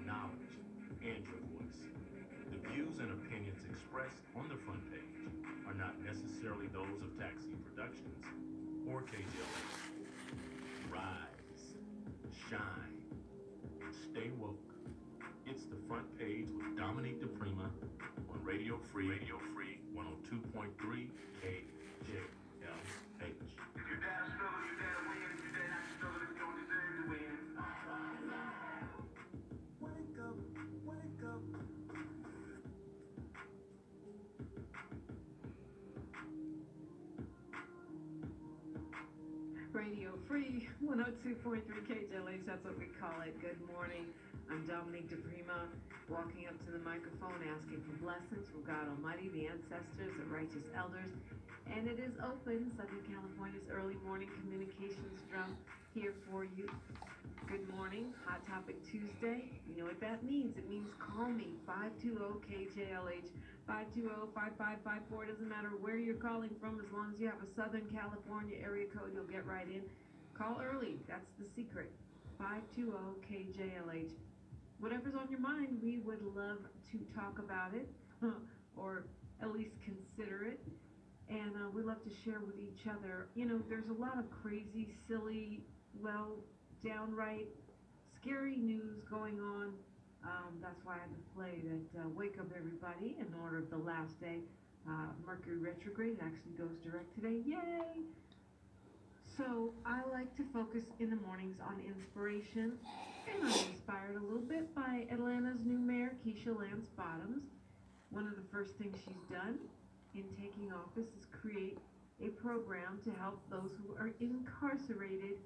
knowledge, and your voice. The views and opinions expressed on the front page are not necessarily those of Taxi Productions or KJLH. Rise, shine, stay woke. It's the front page with Dominique DePrima on Radio Free 102.3 KJLH. If your dad struggle, your dad win. If your dad not struggle, you don't deserve to win. Wake up, wake up. Radio Free 102.3 KJLH, that's what we call it. Good morning. I'm Dominique DePrima, walking up to the microphone, asking for blessings from God Almighty, the ancestors, the righteous elders. And it is open, Southern California's early morning communications drum here for you. Good morning, Hot Topic Tuesday. You know what that means. It means call me, 520-KJLH, 520-5554. Doesn't matter where you're calling from, as long as you have a Southern California area code, you'll get right in. Call early, that's the secret, 520-KJLH. Whatever's on your mind, we would love to talk about it, or at least consider it. And we love to share with each other. You know, there's a lot of crazy, silly, well, downright scary news going on. That's why I had to play that Wake Up Everybody in order of the last day. Mercury retrograde actually goes direct today. Yay! So I like to focus in the mornings on inspiration, and I'm inspired a little bit by Atlanta's new mayor, Kjlh Bottoms. One of the first things she's done in taking office is create a program to help those who are incarcerated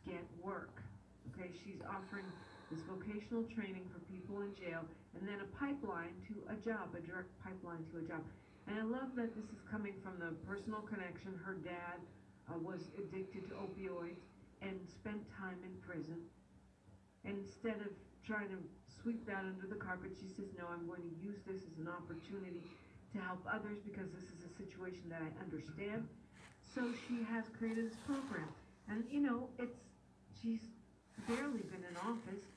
get work. Okay, she's offering this vocational training for people in jail, and then a pipeline to a job, a direct pipeline to a job. And I love that this is coming from the personal connection. Her dad was addicted to opioids and spent time in prison. And instead of trying to sweep that under the carpet, she says, no, I'm going to use this as an opportunity to help others because this is a situation that I understand. So she has created this program. And you know, she's barely been in office,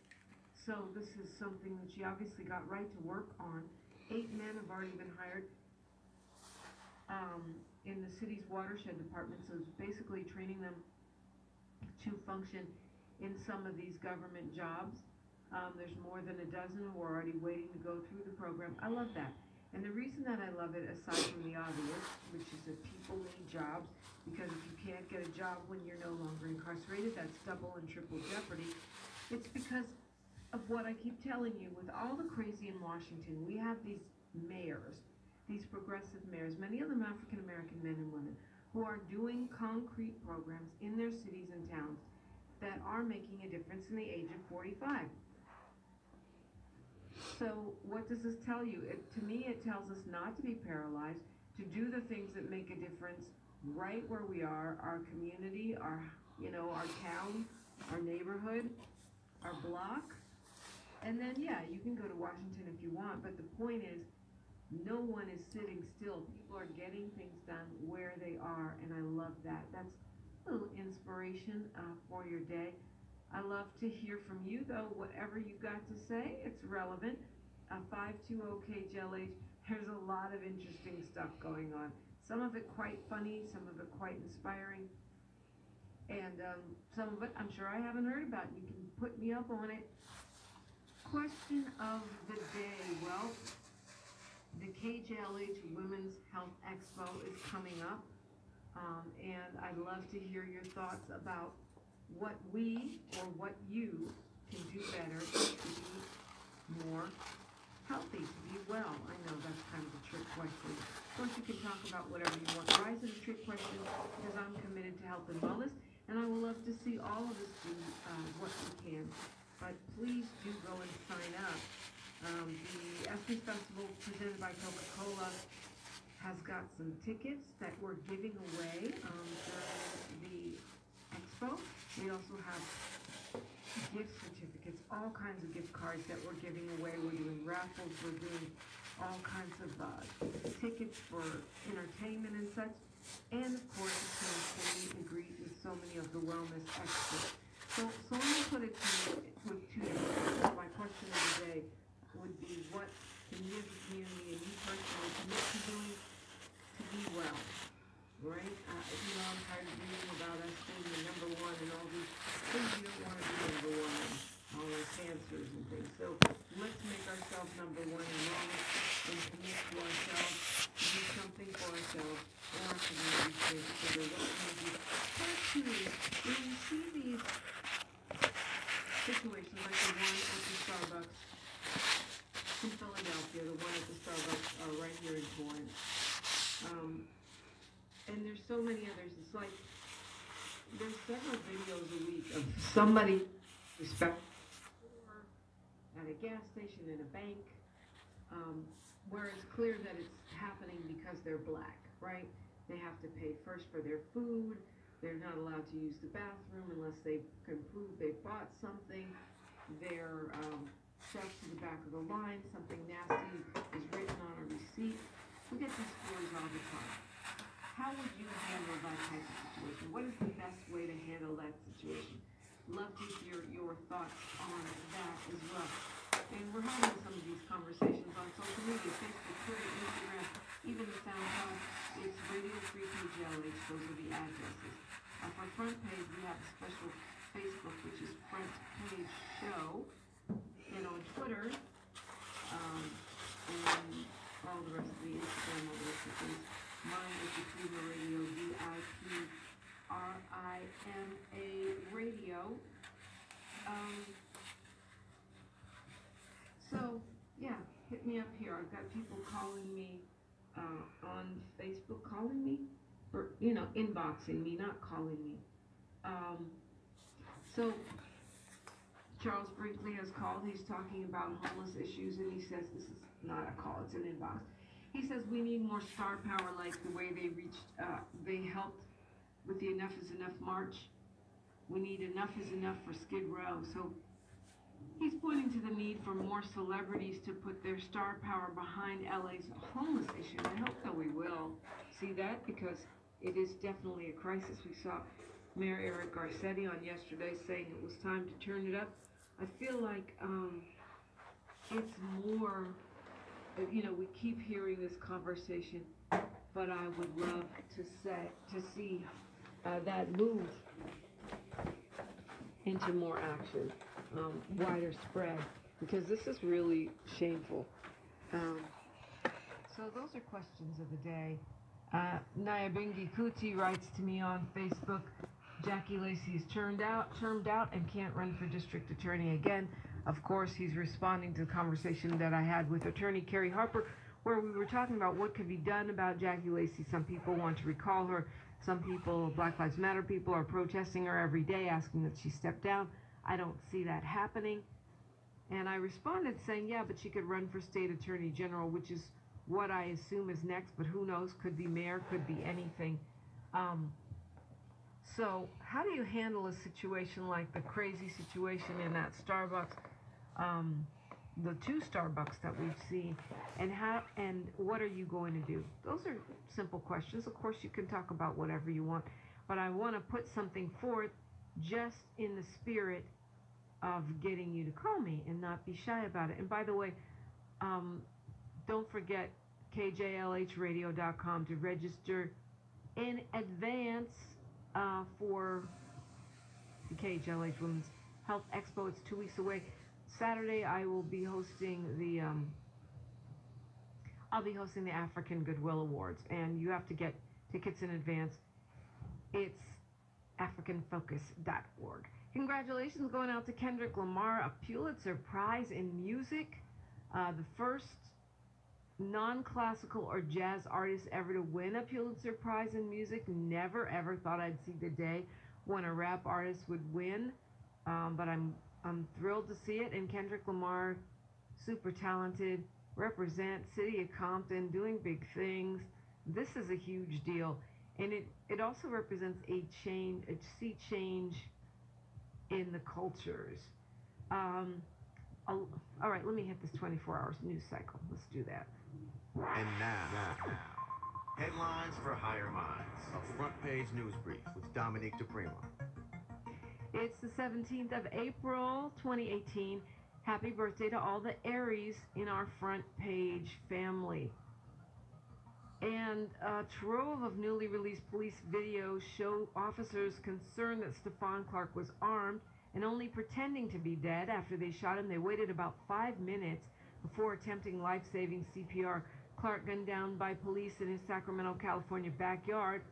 so this is something that she obviously got right to work on. 8 men have already been hired in the city's watershed department, so it's basically training them to function in some of these government jobs. There's more than a dozen who are already waiting to go through the program. I love that. And the reason that I love it, aside from the obvious, which is that people need jobs, because if you can't get a job when you're no longer incarcerated, that's double and triple jeopardy. It's because of what I keep telling you. With all the crazy in Washington, we have these mayors, these progressive mayors, many of them African-American men and women, who are doing concrete programs in their cities and towns that are making a difference in the age of 45. So what does this tell you? To me, it tells us not to be paralyzed, to do the things that make a difference right where we are, our community, our town, our neighborhood, our block. And then, yeah, you can go to Washington if you want, but the point is, no one is sitting still. People are getting things done where they are, and I love that. That's a little inspiration for your day. I love to hear from you, though. Whatever you got to say, it's relevant. 520-KJLH. There's a lot of interesting stuff going on. Some of it quite funny, some of it quite inspiring, and some of it I'm sure I haven't heard about. You can put me up on it. Question of the day. Well, the KJLH Women's Health Expo is coming up, and I'd love to hear your thoughts about what we or what you can do better to be more healthy, to be well. I know that's kind of a trick question. Of course, you can talk about whatever you want. Why is it a trick question? Because I'm committed to health and wellness, and I would love to see all of us do what we can. But please do go and sign up. The Essence Festival presented by Coca-Cola has got some tickets that we're giving away during the expo. We also have gift certificates, all kinds of gift cards that we're giving away. We're doing raffles, we're doing all kinds of tickets for entertainment and such. And of course, it's going to meet and greet with so many of the wellness experts. So let me put it to you with two different. My question of the day would be what can you as a community and you personally commit to doing to be well, right? I'm tired of reading about us being the number one and all these things you don't want to be number one in, all those cancers and things. So let's make ourselves number one in wellness and commit to ourselves to do something for ourselves and our community to consider what we can do. Part two is when you see these situations like the one at the Starbucks in Philadelphia, the one at the Starbucks right here in Torrance. And there's so many others. It's like there's several videos a week of somebody respect at a gas station, in a bank, where it's clear that it's happening because they're black, right? They have to pay first for their food. They're not allowed to use the bathroom unless they can prove they bought something. They're shoved to the back of the line. Something nasty is written on a receipt. We get these stories all the time. How would you handle that type of situation? What is the best way to handle that situation? Love to hear your thoughts on that as well. And we're having some of these conversations on social media, Facebook, Twitter, Instagram, even the SoundCloud. It's Radio Free KJLH. Those are the addresses. For front page, we have a special Facebook, which is Front Page Show. And on Twitter, and all the rest of the Instagram, all the rest of things. Mine is the Prima Radio, VIPRIMA Radio. So, yeah, hit me up here. I've got people calling me on Facebook, calling me, or, inboxing me, not calling me. So, Charles Brinkley has called. He's talking about homeless issues, and he says this is not a call, it's an inbox. He says we need more star power like the way they helped with the Enough is Enough march. We need Enough is Enough for Skid Row. So he's pointing to the need for more celebrities to put their star power behind LA's homeless issue. And I hope that we will see that because it is definitely a crisis. We saw Mayor Eric Garcetti on yesterday saying it was time to turn it up. I feel like it's more, we keep hearing this conversation, but I would love to see that move into more action, wider spread, because this is really shameful. So those are questions of the day. Nyabingi Kuti writes to me on Facebook, Jackie Lacey is termed out and can't run for district attorney again. Of course, he's responding to the conversation that I had with attorney Carrie Harper, where we were talking about what could be done about Jackie Lacey. Some people want to recall her. Some people, Black Lives Matter people, are protesting her every day, asking that she step down. I don't see that happening. And I responded saying, yeah, but she could run for state attorney general, which is what I assume is next, but who knows? Could be mayor, could be anything. So how do you handle a situation like the crazy situation in that Starbucks, the two Starbucks that we've seen, and what are you going to do? Those are simple questions. Of course, you can talk about whatever you want, but I want to put something forth just in the spirit of getting you to call me and not be shy about it. And by the way, don't forget kjlhradio.com to register in advance for the KJLH Women's Health Expo. It's 2 weeks away. Saturday, I will be hosting the African Goodwill Awards, and you have to get tickets in advance. It's africanfocus.org. Congratulations going out to Kendrick Lamar, a Pulitzer Prize in music, the first non-classical or jazz artist ever to win a Pulitzer Prize in music. Never ever thought I'd see the day when a rap artist would win, but I'm thrilled to see it. And Kendrick Lamar, super talented, represent City of Compton, doing big things. This is a huge deal, and it also represents a sea change in the cultures. All right, let me hit this 24 hours news cycle. Let's do that. And now, headlines for Higher Minds, a front page news brief with Dominique DePrima. It's the 17th of April, 2018, Happy birthday to all the Aries in our front page family. And a trove of newly released police videos show officers concerned that Stephon Clark was armed and only pretending to be dead. After they shot him, they waited about 5 minutes before attempting life-saving CPR. Clark, gunned down by police in his Sacramento, California backyard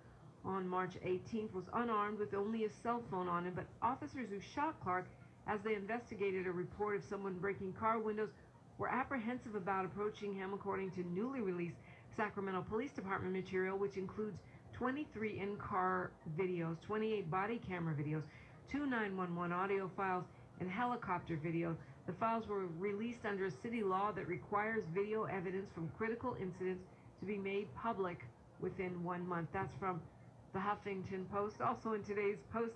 on March 18th, was unarmed with only a cell phone on him, but officers who shot Clark as they investigated a report of someone breaking car windows were apprehensive about approaching him, according to newly released Sacramento Police Department material, which includes 23 in-car videos, 28 body camera videos, 2 911 audio files, and helicopter video. The files were released under a city law that requires video evidence from critical incidents to be made public within 1 month. That's from the Huffington Post. Also in today's Post,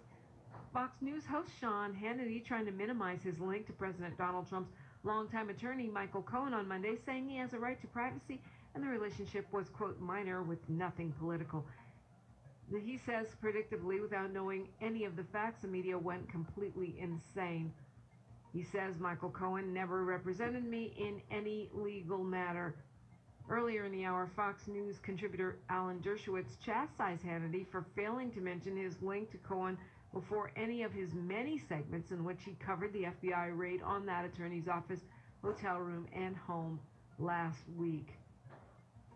Fox News host Sean Hannity trying to minimize his link to President Donald Trump's longtime attorney Michael Cohen on Monday, saying he has a right to privacy and the relationship was, quote, minor with nothing political. He says, predictably, without knowing any of the facts, the media went completely insane. He says, Michael Cohen never represented me in any legal matter. Earlier in the hour, Fox News contributor Alan Dershowitz chastised Hannity for failing to mention his link to Cohen before any of his many segments in which he covered the FBI raid on that attorney's office, hotel room, and home last week.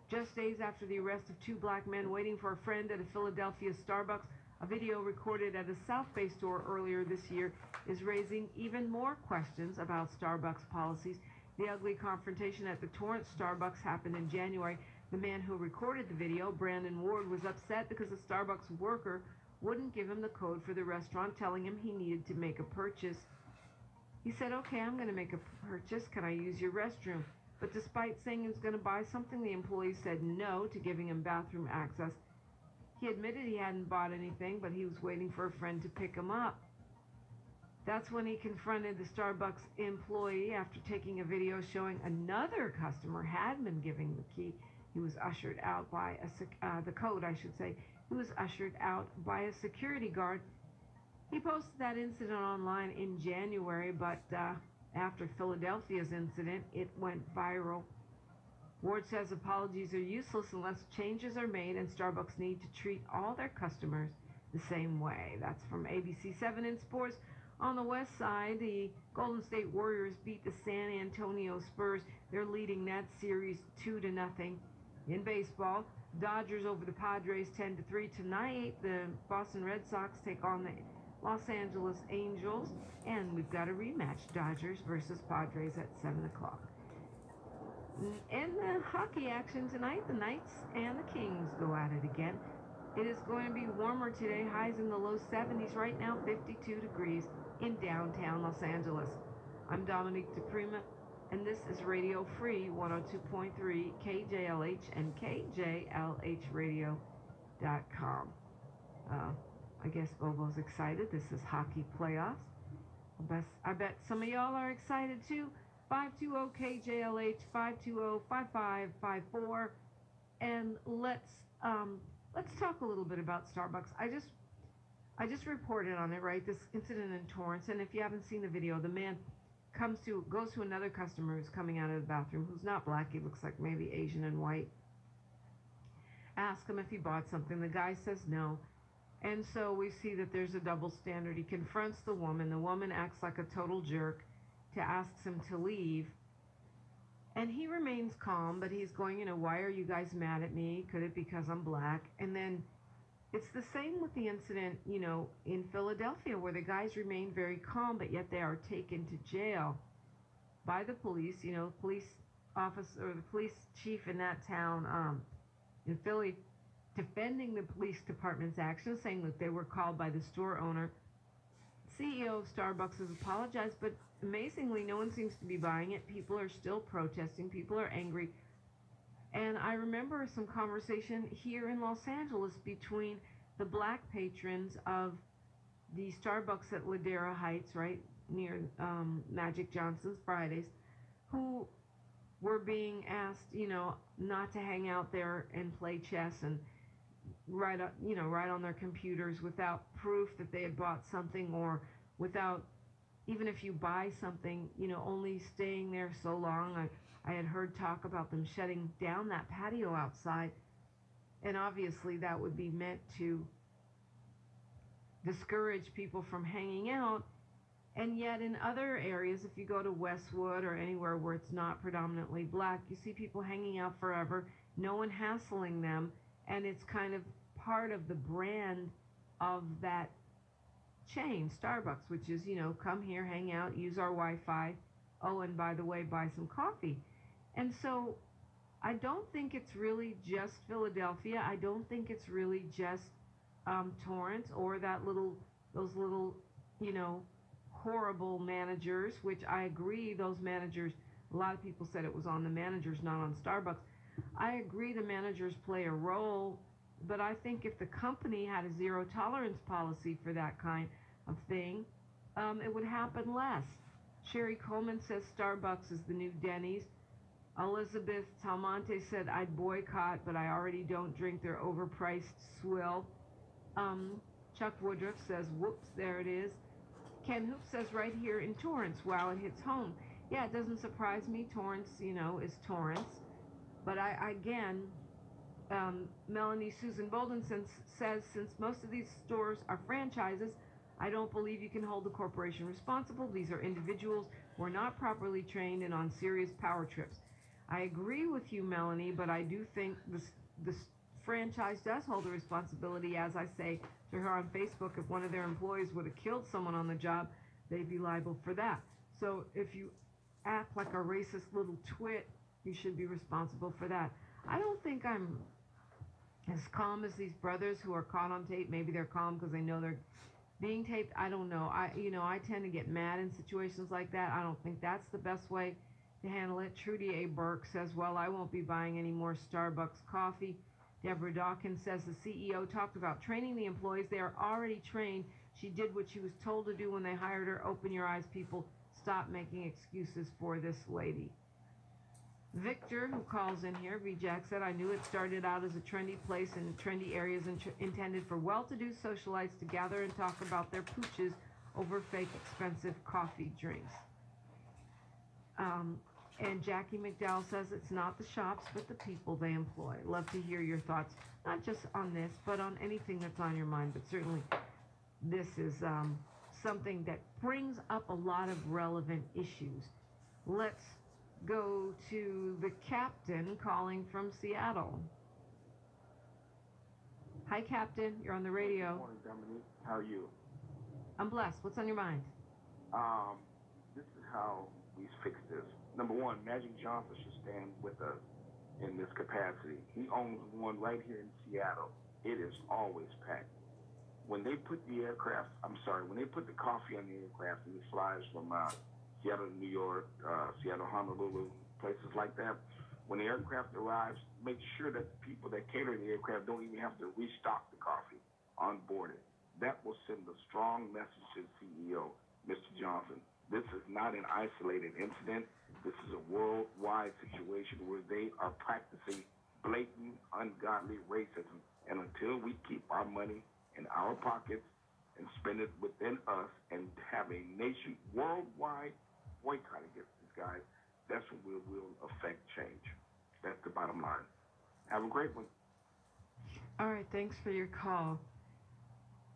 Just days after the arrest of 2 black men waiting for a friend at a Philadelphia Starbucks, a video recorded at a South Bay store earlier this year is raising even more questions about Starbucks policies. The ugly confrontation at the Torrance Starbucks happened in January. The man who recorded the video, Brandon Ward, was upset because a Starbucks worker wouldn't give him the code for the restaurant, telling him he needed to make a purchase. He said, okay, I'm going to make a purchase. Can I use your restroom? But despite saying he was going to buy something, the employee said no to giving him bathroom access. He admitted he hadn't bought anything, but he was waiting for a friend to pick him up. That's when he confronted the Starbucks employee after taking a video showing another customer had been giving the key. He was ushered out by the code, I should say. He was ushered out by a security guard. He posted that incident online in January, but after Philadelphia's incident, it went viral. Ward says apologies are useless unless changes are made, and Starbucks need to treat all their customers the same way. That's from ABC7 in sports. On the west side, the Golden State Warriors beat the San Antonio Spurs. They're leading that series 2-0. In baseball, Dodgers over the Padres 10-3. Tonight, the Boston Red Sox take on the Los Angeles Angels, and we've got a rematch, Dodgers versus Padres at 7 o'clock. In the hockey action tonight, the Knights and the Kings go at it again. It is going to be warmer today, highs in the low 70s. Right now, 52 degrees in downtown Los Angeles. I'm Dominique DePrima, and this is Radio Free 102.3 KJLH and KJLHradio.com. I guess Bobo's excited. This is hockey playoffs. I bet some of y'all are excited too. 520-KJLH, 520-5554. And let's talk a little bit about Starbucks. I just reported on it, right? This incident in Torrance, and if you haven't seen the video, the man goes to another customer who's coming out of the bathroom, who's not black. He looks like maybe Asian and white. Ask him if he bought something. The guy says no. And so we see that there's a double standard. He confronts the woman. The woman acts like a total jerk to ask him to leave. And he remains calm, but he's going, why are you guys mad at me? Could it be because I'm black? And then it's the same with the incident, in Philadelphia, where the guys remain very calm, but yet they are taken to jail by the police. Police officer, or the police chief in that town in Philly, defending the police department's actions, saying that they were called by the store owner. CEO of Starbucks has apologized, but amazingly, no one seems to be buying it. People are still protesting. People are angry. And I remember some conversation here in Los Angeles between the black patrons of the Starbucks at Ladera Heights, right near Magic Johnson's Fridays, who were being asked, not to hang out there and play chess and write on their computers without proof that they had bought something, or without even if you buy something, only staying there so long. I had heard talk about them shutting down that patio outside, and obviously that would be meant to discourage people from hanging out. And yet in other areas, if you go to Westwood or anywhere where it's not predominantly black, you see people hanging out forever, no one hassling them, and it's kind of part of the brand of that chain, Starbucks, which is, come here, hang out, use our Wi-Fi. Oh, and by the way, buy some coffee. And so I don't think it's really just Philadelphia. I don't think it's really just Torrance or those little, horrible managers, which I agree, those managers, a lot of people said it was on the managers, not on Starbucks. I agree the managers play a role, but I think if the company had a zero tolerance policy for that kind of thing, it would happen less. Sherry Coleman says Starbucks is the new Denny's. Elizabeth Talmonte said, I'd boycott, but I already don't drink their overpriced swill. Chuck Woodruff says, whoops, there it is. Ken Hoop says, right here in Torrance, wow, it hits home. Yeah, it doesn't surprise me. Torrance, is Torrance. But Melanie Susan Bolden says, since most of these stores are franchises, I don't believe you can hold the corporation responsible. These are individuals who are not properly trained and on serious power trips. I agree with you, Melanie, but I do think this franchise does hold a responsibility. As I say to her on Facebook, if one of their employees would have killed someone on the job, they'd be liable for that. So if you act like a racist little twit, you should be responsible for that. I don't think I'm as calm as these brothers who are caught on tape. Maybe they're calm because they know they're being taped. I don't know. I tend to get mad in situations like that. I don't think that's the best way to handle it. Trudy A. Burke says, well, I won't be buying any more Starbucks coffee. Deborah Dawkins says the CEO talked about training the employees. They are already trained. She did what she was told to do when they hired her. Open your eyes, people. Stop making excuses for this lady. Victor, who calls in here, VJack said, I knew it started out as a trendy place in trendy areas intended for well-to-do socialites to gather and talk about their pooches over fake expensive coffee drinks. And Jackie McDowell says it's not the shops, but the people they employ. Love to hear your thoughts, not just on this, but on anything that's on your mind. But certainly this is something that brings up a lot of relevant issues. Let's go to the captain calling from Seattle. Hi, Captain. You're on the radio. Good morning, Dominique. How are you? I'm blessed. What's on your mind? This is how we fix this. Number one, Magic Johnson should stand with us in this capacity. He owns one right here in Seattle. It is always packed. When they put the when they put the coffee on the aircraft and it flies from Seattle to New York, Seattle, Honolulu, places like that, when the aircraft arrives, make sure that the people that cater the aircraft don't even have to restock the coffee on board it. That will send a strong message to the CEO, Mr. Johnson. This is not an isolated incident. This is a worldwide situation where they are practicing blatant, ungodly racism. And until we keep our money in our pockets and spend it within us and have a nation worldwide boycott against these guys, that's when we will affect change. That's the bottom line. Have a great one. All right, thanks for your call.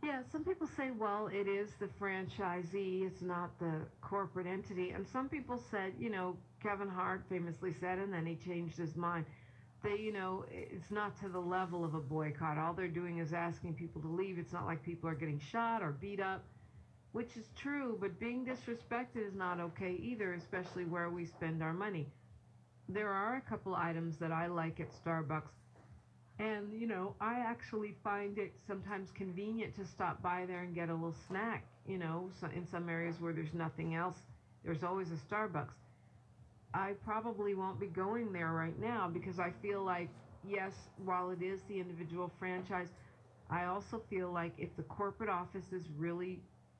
Yeah, some people say, well, it is the franchisee, it's not the corporate entity. And some people said, Kevin Hart famously said, and then he changed his mind, that, it's not to the level of a boycott. All they're doing is asking people to leave. It's not like people are getting shot or beat up, which is true, but being disrespected is not okay either, especially where we spend our money. There are a couple items that I like at Starbucks. And, I actually find it sometimes convenient to stop by there and get a little snack. So in some areas where there's nothing else, there's always a Starbucks. I probably won't be going there right now because I feel like, yes, while it is the individual franchise, I also feel like if the corporate offices really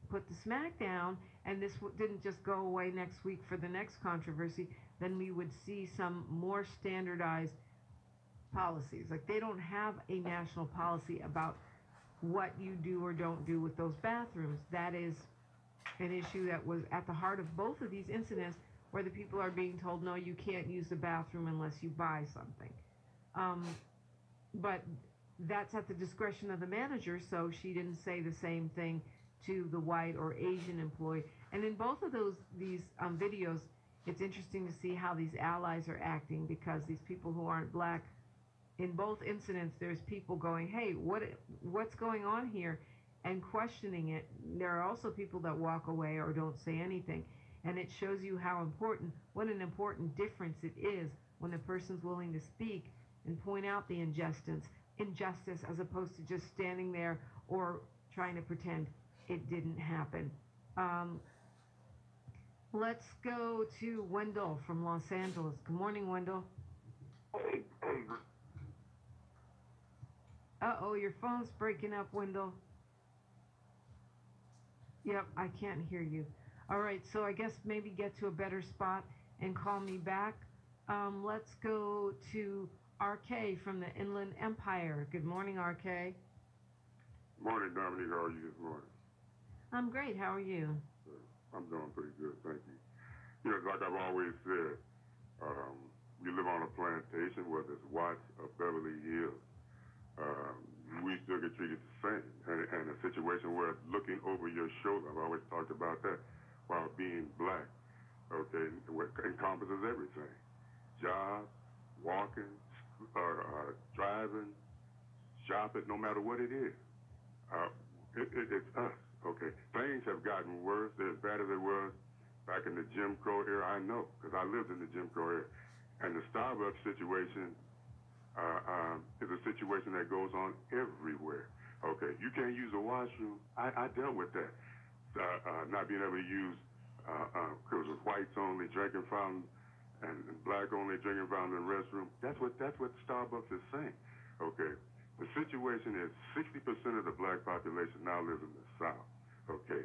put the smack down and this didn't just go away next week for the next controversy, then we would see some more standardized policies. Like they don't have a national policy about what you do or don't do with those bathrooms. That is an issue that was at the heart of both of these incidents, where the people are being told, no, you can't use the bathroom unless you buy something. But that's at the discretion of the manager, so she didn't say the same thing to the white or Asian employee. And in both of these videos, it's interesting to see how these allies are acting, because these people who aren't black, in both incidents, there's people going, hey, what's going on here, and questioning it. There are also people that walk away or don't say anything. And it shows you what an important difference it is when a person's willing to speak and point out the injustice, as opposed to just standing there or trying to pretend it didn't happen. Let's go to Wendell from Los Angeles. Good morning, Wendell. Hey. Uh-oh, your phone's breaking up, Wendell. Yep, I can't hear you. All right, so I guess maybe get to a better spot and call me back. Let's go to RK from the Inland Empire. Good morning, RK. Morning, Dominique. How are you this morning? I'm great. How are you? I'm doing pretty good, thank you. You know, like I've always said, we live on a plantation, whether it's Watts or Beverly Hills. We still get treated the same. And a situation where looking over your shoulder, I've always talked about that, while being black, okay, encompasses everything. Jobs, walking, driving, shopping, no matter what it is. It's us, okay? Things have gotten worse. They're as bad as it was back in the Jim Crow era. I know, because I lived in the Jim Crow era. And the Starbucks situation is a situation that goes on everywhere. Okay, you can't use a washroom. I dealt with that. Not being able to use, because it was whites only drinking fountain and black only drinking fountain in the restroom. That's what Starbucks is saying. Okay, the situation is 60% of the black population now lives in the South. Okay,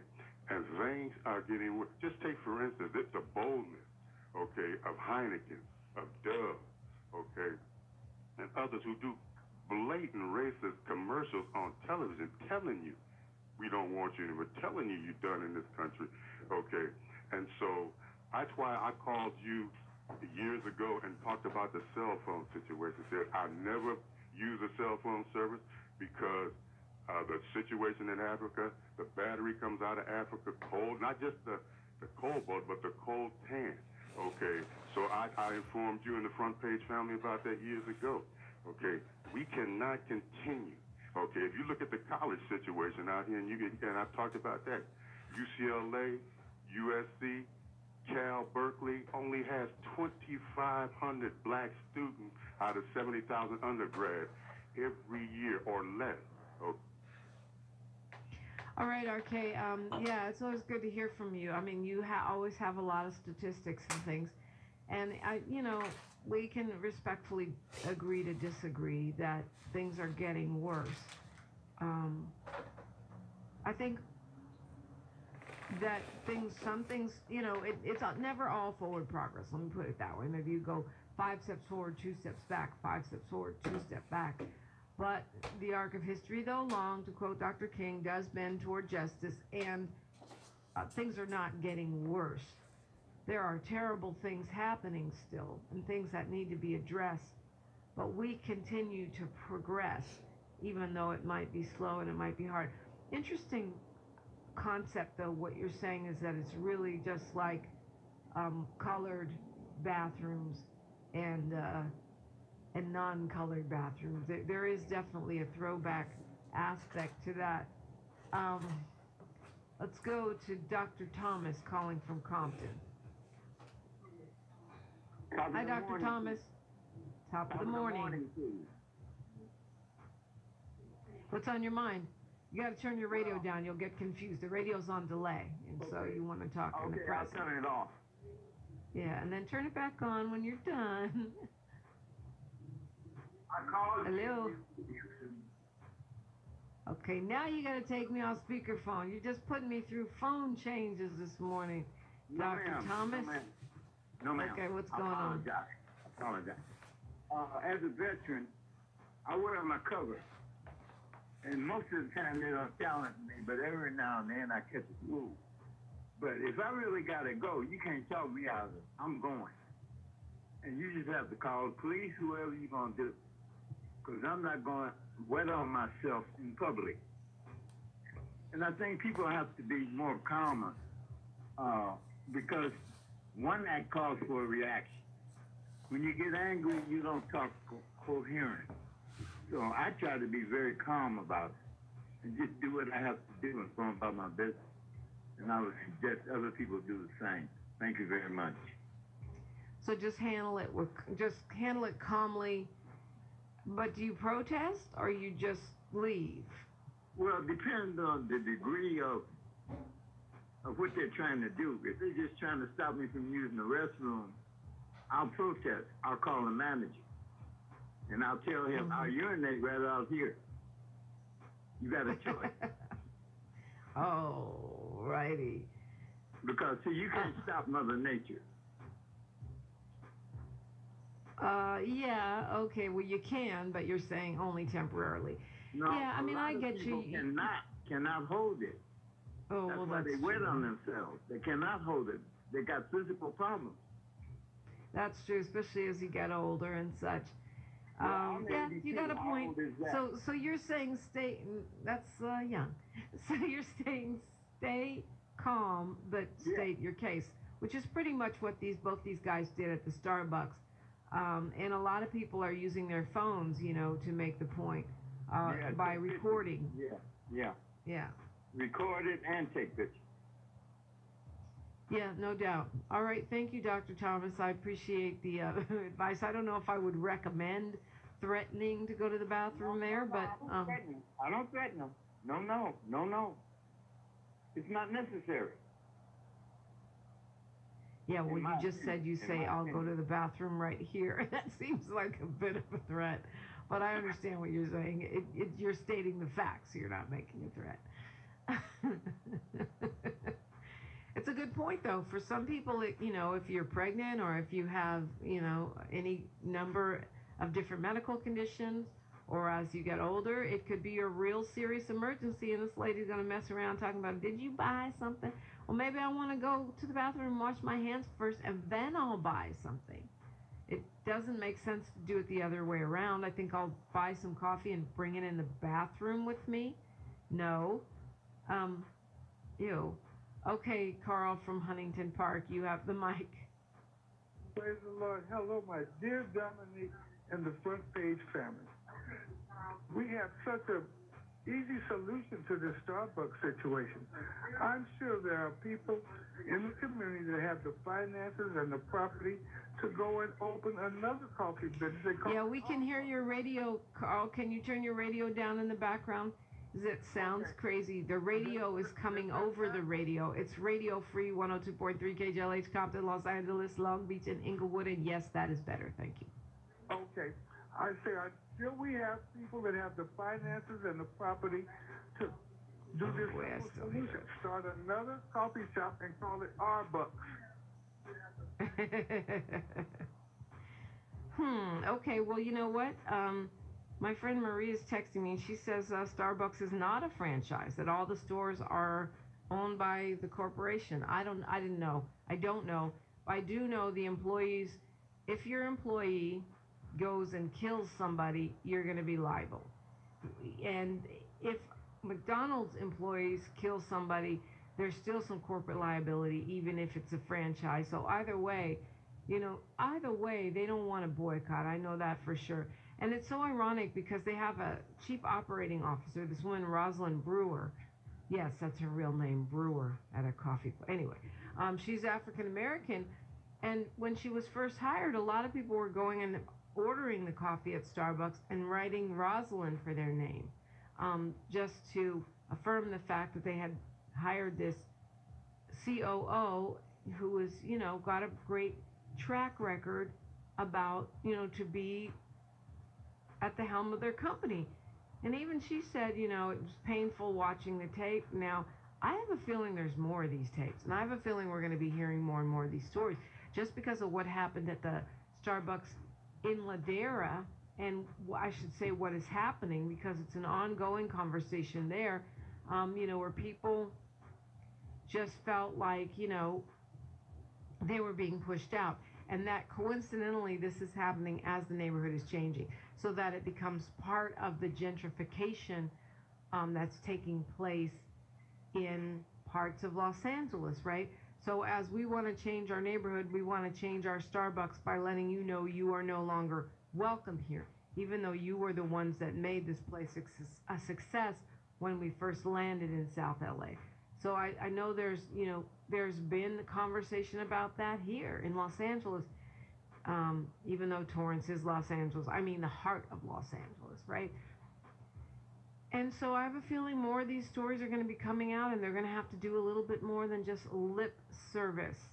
and things are getting worse. Just take, for instance, the boldness, okay, of Heineken, of Dove, okay, and others who do blatant racist commercials on television telling you we don't want you anymore, telling you you're done in this country, okay? And so that's why I called you years ago and talked about the cell phone situation. Said I never use a cell phone service because the situation in Africa, the battery comes out of Africa cold, not just the cobalt, but the cold tan, okay? So I informed you and the Front Page family about that years ago, okay? We cannot continue, okay? If you look at the college situation out here, and I've talked about that, UCLA, USC, Cal, Berkeley only has 2,500 black students out of 70,000 undergrads every year or less. Okay. All right, RK. Yeah, it's always good to hear from you. I mean, you always have a lot of statistics and things, and we can respectfully agree to disagree that things are getting worse. I think that some things, it's never all forward progress. Let me put it that way. Maybe you go 5 steps forward, 2 steps back, 5 steps forward, 2 steps back. But the arc of history, though long, to quote Dr. King, does bend toward justice, and things are not getting worse. There are terrible things happening still, and things that need to be addressed. But we continue to progress, even though it might be slow and it might be hard. Interesting concept, though. What you're saying is that it's really just like colored bathrooms and non-colored bathrooms. There is definitely a throwback aspect to that. Let's go to Dr. Thomas calling from Compton. Hi, Dr. Thomas. Top of the morning. What's on your mind? You got to turn your radio down. You'll get confused. The radio's on delay, and so you want to talk in the present. I'll turn it off. Yeah, and then turn it back on when you're done. I called Hello. you. Okay, now you got to take me off speakerphone. You're just putting me through phone changes this morning, No, Dr. ma'am. Thomas. No, ma'am. No, ma'am. Okay, what's I going on? apologize. As a veteran, I wear my cover. And most of the time they don't challenge me, but every now and then I catch a flu. But if I really gotta go, you can't talk me out of it. I'm going. And you just have to call the police, whoever you're gonna do. Because I'm not going to wet on myself in public. And I think people have to be more calmer because one act calls for a reaction. When you get angry, you don't talk coherent. So I try to be very calm about it and just do what I have to do and go about my business. And I would suggest other people do the same. Thank you very much. So just handle it calmly. But do you protest or you just leave? Well, it depends on the degree of what they're trying to do. If they're just trying to stop me from using the restroom, I'll protest. I'll call the manager. And I'll tell him, I'll urinate right out here. You got a choice. Oh, righty. Because, see, you can't stop Mother Nature. Yeah, okay, well, you can, but you're saying only temporarily. No, yeah, I mean, I get you. Cannot hold it. Oh, that's well, why that's they wet true. on themselves. They cannot hold it. They got physical problems. That's true, especially as you get older and such. Well, yeah, you got a how point. old is that? So you're saying that's young. So you're saying stay calm, but state your case, which is pretty much what both these guys did at the Starbucks. And a lot of people are using their phones, to make the point by recording. Yeah. Record it and take pictures. Yeah, no doubt. All right, thank you, Dr. Thomas. I appreciate the advice. I don't know if I would recommend threatening to go to the bathroom there, but I don't threaten them. No. It's not necessary. Yeah, well, you just said you say, I'll go to the bathroom right here. That seems like a bit of a threat, but I understand what you're saying. You're stating the facts. You're not making a threat. It's a good point, though. For some people, if you're pregnant or if you have, any number of different medical conditions, or as you get older, it could be a real serious emergency, and this lady's going to mess around talking about, did you buy something? Well, maybe I want to go to the bathroom and wash my hands first, and then I'll buy something. It doesn't make sense to do it the other way around. I think I'll buy some coffee and bring it in the bathroom with me. No. Ew. Okay, Carl from Huntington Park, you have the mic. Praise the Lord. Hello, my dear Dominique and the Front Page family. We have such a easy solution to this Starbucks situation. I'm sure there are people in the community that have the finances and the property to go and open another coffee business. Yeah, we can hear your radio, Carl. Can you turn your radio down in the background? It sounds crazy. The radio is coming over the radio. It's Radio Free 102.3 KJLH, Compton, Los Angeles, Long Beach, and Inglewood. And yes, that is better. Thank you. Okay. I say, until we have people that have the finances and the property to do this solution, start another coffee shop and call it our Bucks. Okay, well, you know what? My friend Marie is texting me, and she says Starbucks is not a franchise, that all the stores are owned by the corporation. I don't know. I don't know. I do know the employees, if your employee goes and kills somebody, you're going to be liable. And if McDonald's employees kill somebody, there's still some corporate liability, even if it's a franchise. So either way, they don't want to boycott. I know that for sure. And it's so ironic because they have a chief operating officer, this woman, Rosalind Brewer. Yes, that's her real name, Brewer, at a coffee. Anyway, she's African American. And when she was first hired, a lot of people were going and ordering the coffee at Starbucks and writing Rosalind for their name, just to affirm the fact that they had hired this COO who was, got a great track record about, to be at the helm of their company. And even she said, it was painful watching the tape. Now, I have a feeling there's more of these tapes, and I have a feeling we're going to be hearing more and more of these stories just because of what happened at the Starbucks in Ladera, and I should say what is happening, because it's an ongoing conversation there, where people, just felt like, they were being pushed out. And that coincidentally, this is happening as the neighborhood is changing, so that it becomes part of the gentrification that's taking place in parts of Los Angeles, right? So as we want to change our neighborhood, we want to change our Starbucks by letting you know you are no longer welcome here, even though you were the ones that made this place a success when we first landed in South LA. So I know there's been conversation about that here in Los Angeles, even though Torrance is Los Angeles. I mean the heart of Los Angeles, right? And so I have a feeling more of these stories are going to be coming out, and they're going to have to do a little bit more than just lip service.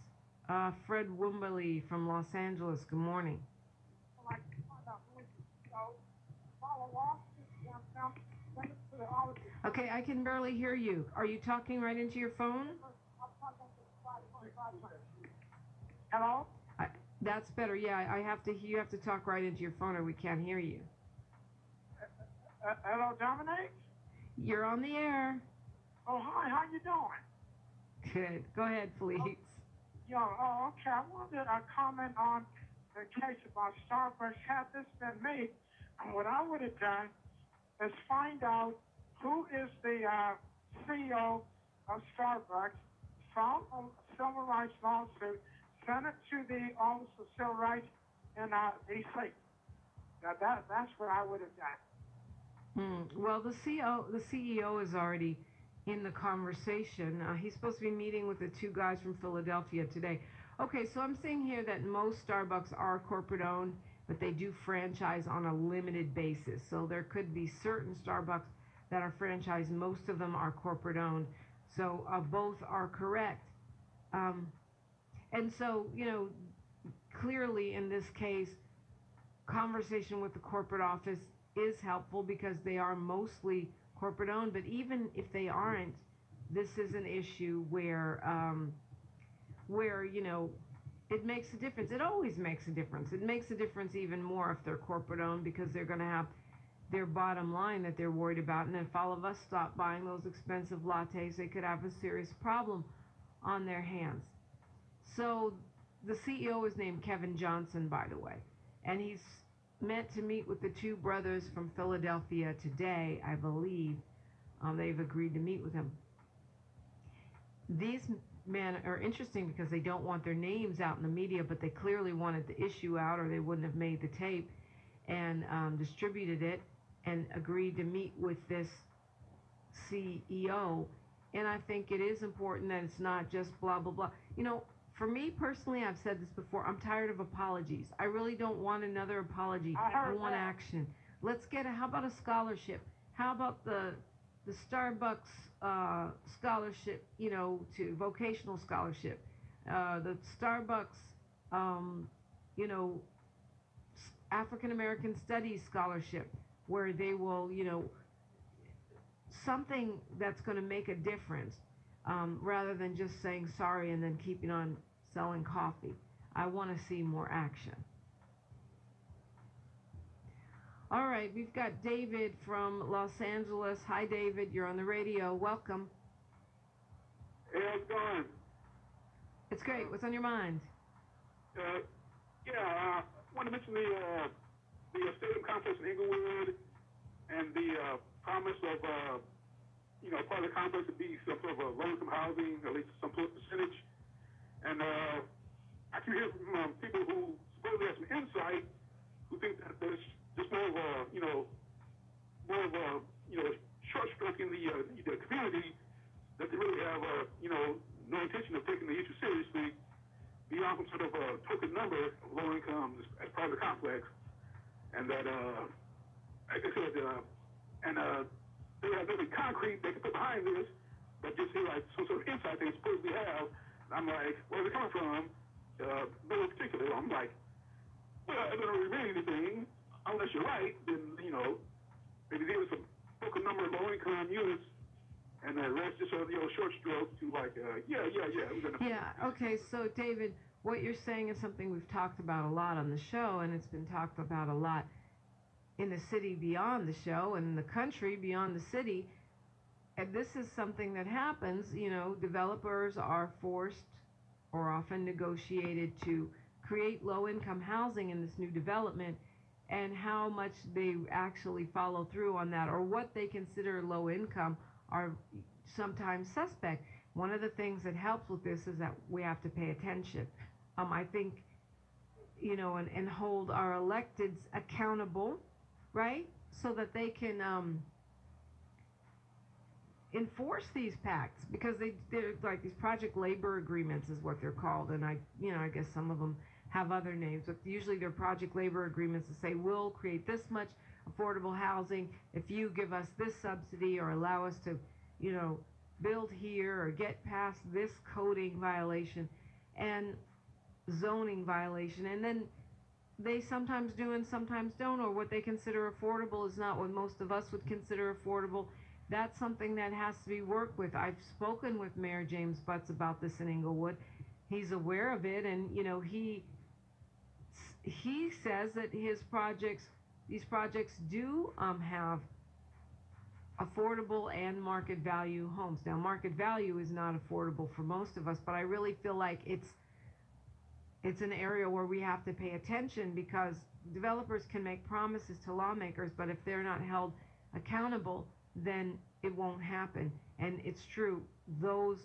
Fred Wimberly from Los Angeles, good morning. Okay, I can barely hear you. Are you talking right into your phone? Hello? That's better. Yeah, you have to talk right into your phone or we can't hear you. Hello, Dominic? You're on the air. Oh, hi. How you doing? Good. Go ahead, please. Okay. I wanted a comment on the case about Starbucks. Had this been me, and what I would have done is find out who is the CEO of Starbucks, file a civil rights lawsuit, send it to the Office of Civil Rights in D.C. That's what I would have done. Well, the CEO is already in the conversation. He's supposed to be meeting with the two guys from Philadelphia today. Okay, so I'm seeing here that most Starbucks are corporate owned, but they do franchise on a limited basis. So there could be certain Starbucks that are franchised. Most of them are corporate owned. So both are correct. And so, clearly in this case, conversation with the corporate office is helpful because they are mostly corporate owned. But even if they aren't, this is an issue where it makes a difference. It always makes a difference. It makes a difference even more if they're corporate owned, because they're going to have their bottom line that they're worried about. And if all of us stop buying those expensive lattes, they could have a serious problem on their hands. So the CEO is named Kevin Johnson, by the way, and he's meant to meet with the two brothers from Philadelphia today, I believe. They've agreed to meet with him. These men are interesting because they don't want their names out in the media, but they clearly wanted the issue out, or they wouldn't have made the tape and distributed it, and agreed to meet with this CEO. And I think it is important that it's not just blah, blah, blah. For me personally, I've said this before, I'm tired of apologies. I really don't want another apology. I want action. Let's get how about a scholarship? How about the Starbucks scholarship, to vocational scholarship? The Starbucks, African American Studies scholarship, where they will, something that's going to make a difference. Rather than just saying sorry and then keeping on selling coffee. I want to see more action. All right, we've got David from Los Angeles. Hi, David. You're on the radio. Welcome. Hey, how's it going? It's great. What's on your mind? I want to mention the stadium complex in Inglewood and the promise of part of the complex would be some sort of low-income housing, at least some percentage. And I can hear from people who supposedly have some insight, who think that there's just more of a short stroke in the community, that they really have no intention of taking the issue seriously beyond some sort of a token number of low income as part of the complex, and that like I said, they have nothing concrete they can put behind this, but just see like some sort of insight they supposedly have. And I'm like, where's it coming from? No particular. I'm like, well, it doesn't really mean anything unless you're right. Then maybe there's some token number of low income units, and the rest just short stroke to like, Okay, so David, what you're saying is something we've talked about a lot on the show, and it's been talked about a lot in the city beyond the show and in the country beyond the city. and this is something that happens, developers are forced or often negotiated to create low-income housing in this new development, and how much they actually follow through on that or what they consider low income are sometimes suspect. One of the things that helps with this is that we have to pay attention. I think, and hold our electeds accountable, right? So that they can enforce these pacts, because they're like these project labor agreements is what they're called, and I guess some of them have other names, but usually they're project labor agreements to say we'll create this much affordable housing if you give us this subsidy or allow us to, build here or get past this coding violation and zoning violation, and then they sometimes do and sometimes don't, or what they consider affordable is not what most of us would consider affordable. That's something that has to be worked with. I've spoken with Mayor James Butts about this in Inglewood. He's aware of it, and he says that these projects do have affordable and market value homes. Now, market value is not affordable for most of us, but I really feel like it's an area where we have to pay attention, because developers can make promises to lawmakers, but if they're not held accountable, then it won't happen. And it's true, those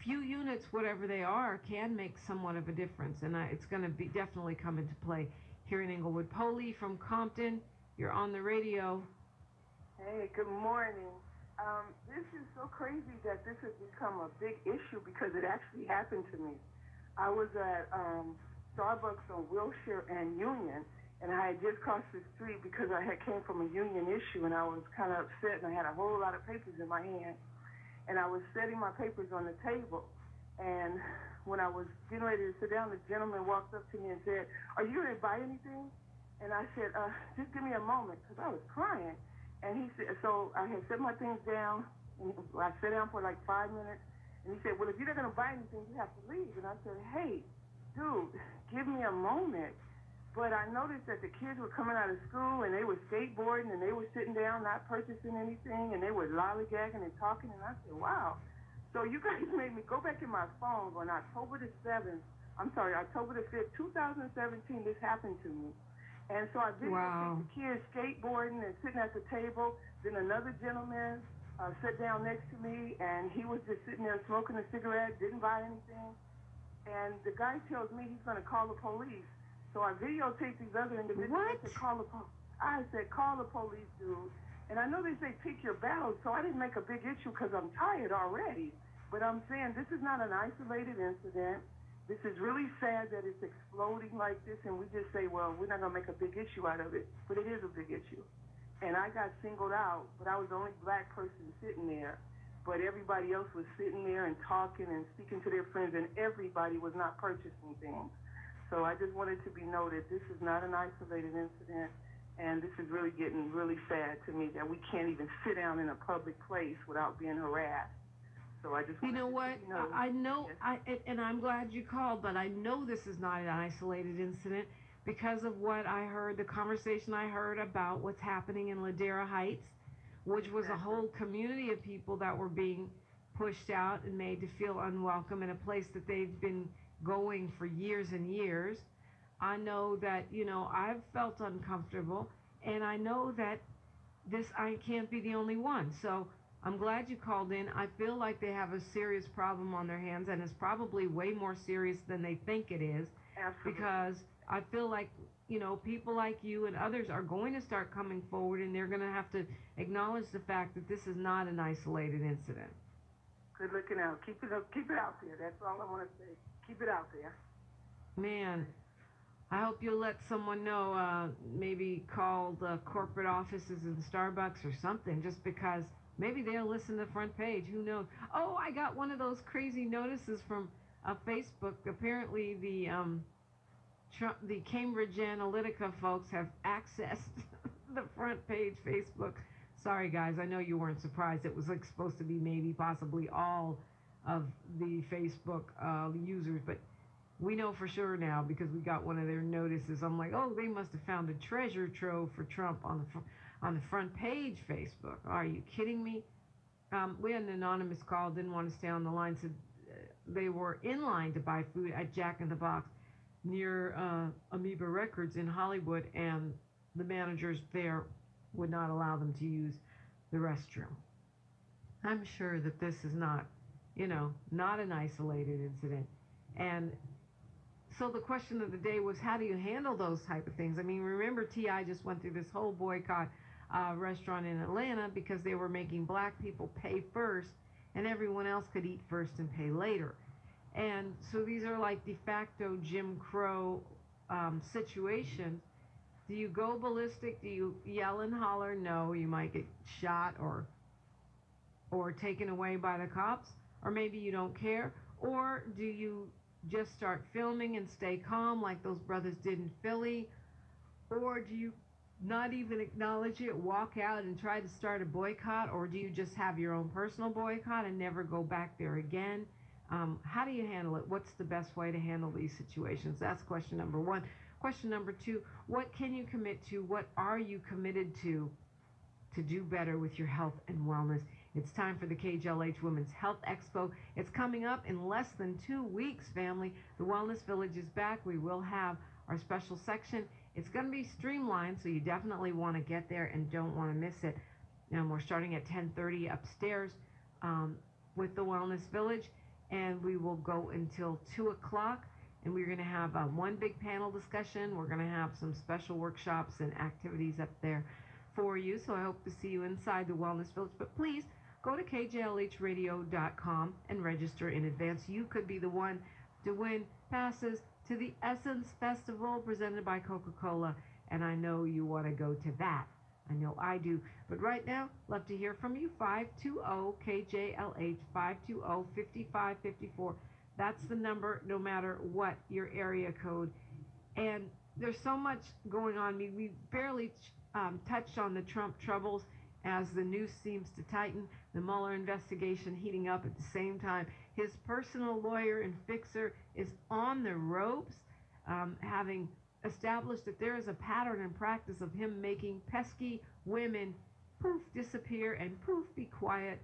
few units, whatever they are, can make somewhat of a difference, and it's going to be definitely come into play here in Inglewood. Polly from Compton, you're on the radio. Hey, good morning. This is so crazy that this has become a big issue, because it actually happened to me. I was at Starbucks on Wilshire and Union, and I had just crossed the street because I had came from a union issue, and I was kind of upset, and I had a whole lot of papers in my hand. And I was setting my papers on the table, and when I was getting ready to sit down, the gentleman walked up to me and said, "Are you going to buy anything?" And I said, "Just give me a moment," because I was crying. And he said, so I had set my things down, and I sat down for like 5 minutes, and he said, "Well, if you're not going to buy anything, you have to leave." And I said, "Hey, dude, give me a moment." But I noticed that the kids were coming out of school, and they were skateboarding, and they were sitting down, not purchasing anything, and they were lollygagging and talking, and I said, wow. So you guys made me go back in my phone on October the 5th, 2017, this happened to me. And so I videotaped the kids skateboarding and sitting at the table. Then another gentleman sat down next to me, and he was just sitting there smoking a cigarette, didn't buy anything. And the guy tells me he's going to call the police. So I videotaped these other individuals. What? I said, call the police, dude. And I know they say pick your battles, so I didn't make a big issue because I'm tired already. But I'm saying this is not an isolated incident. This is really sad that it's exploding like this, and we just say, well, we're not going to make a big issue out of it. But it is a big issue. And I got singled out, but I was the only black person sitting there. But everybody else was sitting there and talking and speaking to their friends, and everybody was not purchasing things. So I just wanted to be noted, this is not an isolated incident, and this is really getting really sad to me that we can't even sit down in a public place without being harassed. So I just I know, yes. and I'm glad you called, but I know this is not an isolated incident because of what I heard, the conversation I heard about what's happening in Ladera Heights, which was a whole community of people that were being pushed out and made to feel unwelcome in a place that they've been going for years and years. I know that, I've felt uncomfortable, and I know that I can't be the only one. So I'm glad you called in. I feel like they have a serious problem on their hands, and it's probably way more serious than they think it is. Absolutely. Because I feel like, people like you and others are going to start coming forward, and they're going to have to acknowledge the fact that this is not an isolated incident. Good looking out. Keep it out there. That's all I want to say. Keep it out there. Man, I hope you'll let someone know, maybe call the corporate offices in Starbucks or something, just because maybe they'll listen to the front page. Who knows? Oh, I got one of those crazy notices from Facebook. Apparently the Cambridge Analytica folks have accessed the front page Facebook. Sorry guys, I know you weren't surprised. It was like supposed to be maybe possibly all of the Facebook users, but we know for sure now because we got one of their notices. I'm like, oh, they must have found a treasure trove for Trump on the on the front page Facebook. Are you kidding me? We had an anonymous call, didn't want to stay on the line, said they were in line to buy food at Jack in the Box near Amoeba Records in Hollywood, and the managers there would not allow them to use the restroom. I'm sure that this is not, not an isolated incident. And so the question of the day was, how do you handle those type of things? I mean, remember T.I. just went through this whole boycott restaurant in Atlanta because they were making black people pay first and everyone else could eat first and pay later. And so these are like de facto Jim Crow situations. Do you go ballistic? Do you yell and holler? No, you might get shot or taken away by the cops, or maybe you don't care. Or do you just start filming and stay calm like those brothers did in Philly? Or do you not even acknowledge it, walk out and try to start a boycott? Or do you just have your own personal boycott and never go back there again? How do you handle it? What's the best way to handle these situations? That's question number one. Question number two, what can you commit to? What are you committed to do better with your health and wellness? It's time for the KJLH Women's Health Expo. It's coming up in less than 2 weeks, family. The Wellness Village is back. We will have our special section. It's going to be streamlined, so you definitely want to get there and don't want to miss it. And we're starting at 10:30 upstairs with the Wellness Village, and we will go until 2 o'clock. And we're going to have one big panel discussion. We're going to have some special workshops and activities up there for you. So I hope to see you inside the Wellness Village. But please go to kjlhradio.com and register in advance. You could be the one to win passes to the Essence Festival presented by Coca-Cola. And I know you want to go to that. I know I do. But right now, love to hear from you. 520-KJLH, 520-5554. That's the number, no matter what your area code. And there's so much going on. We barely touched on the Trump troubles as the noose seems to tighten. The Mueller investigation heating up at the same time. His personal lawyer and fixer is on the ropes, having established that there is a pattern and practice of him making pesky women poof disappear and poof be quiet.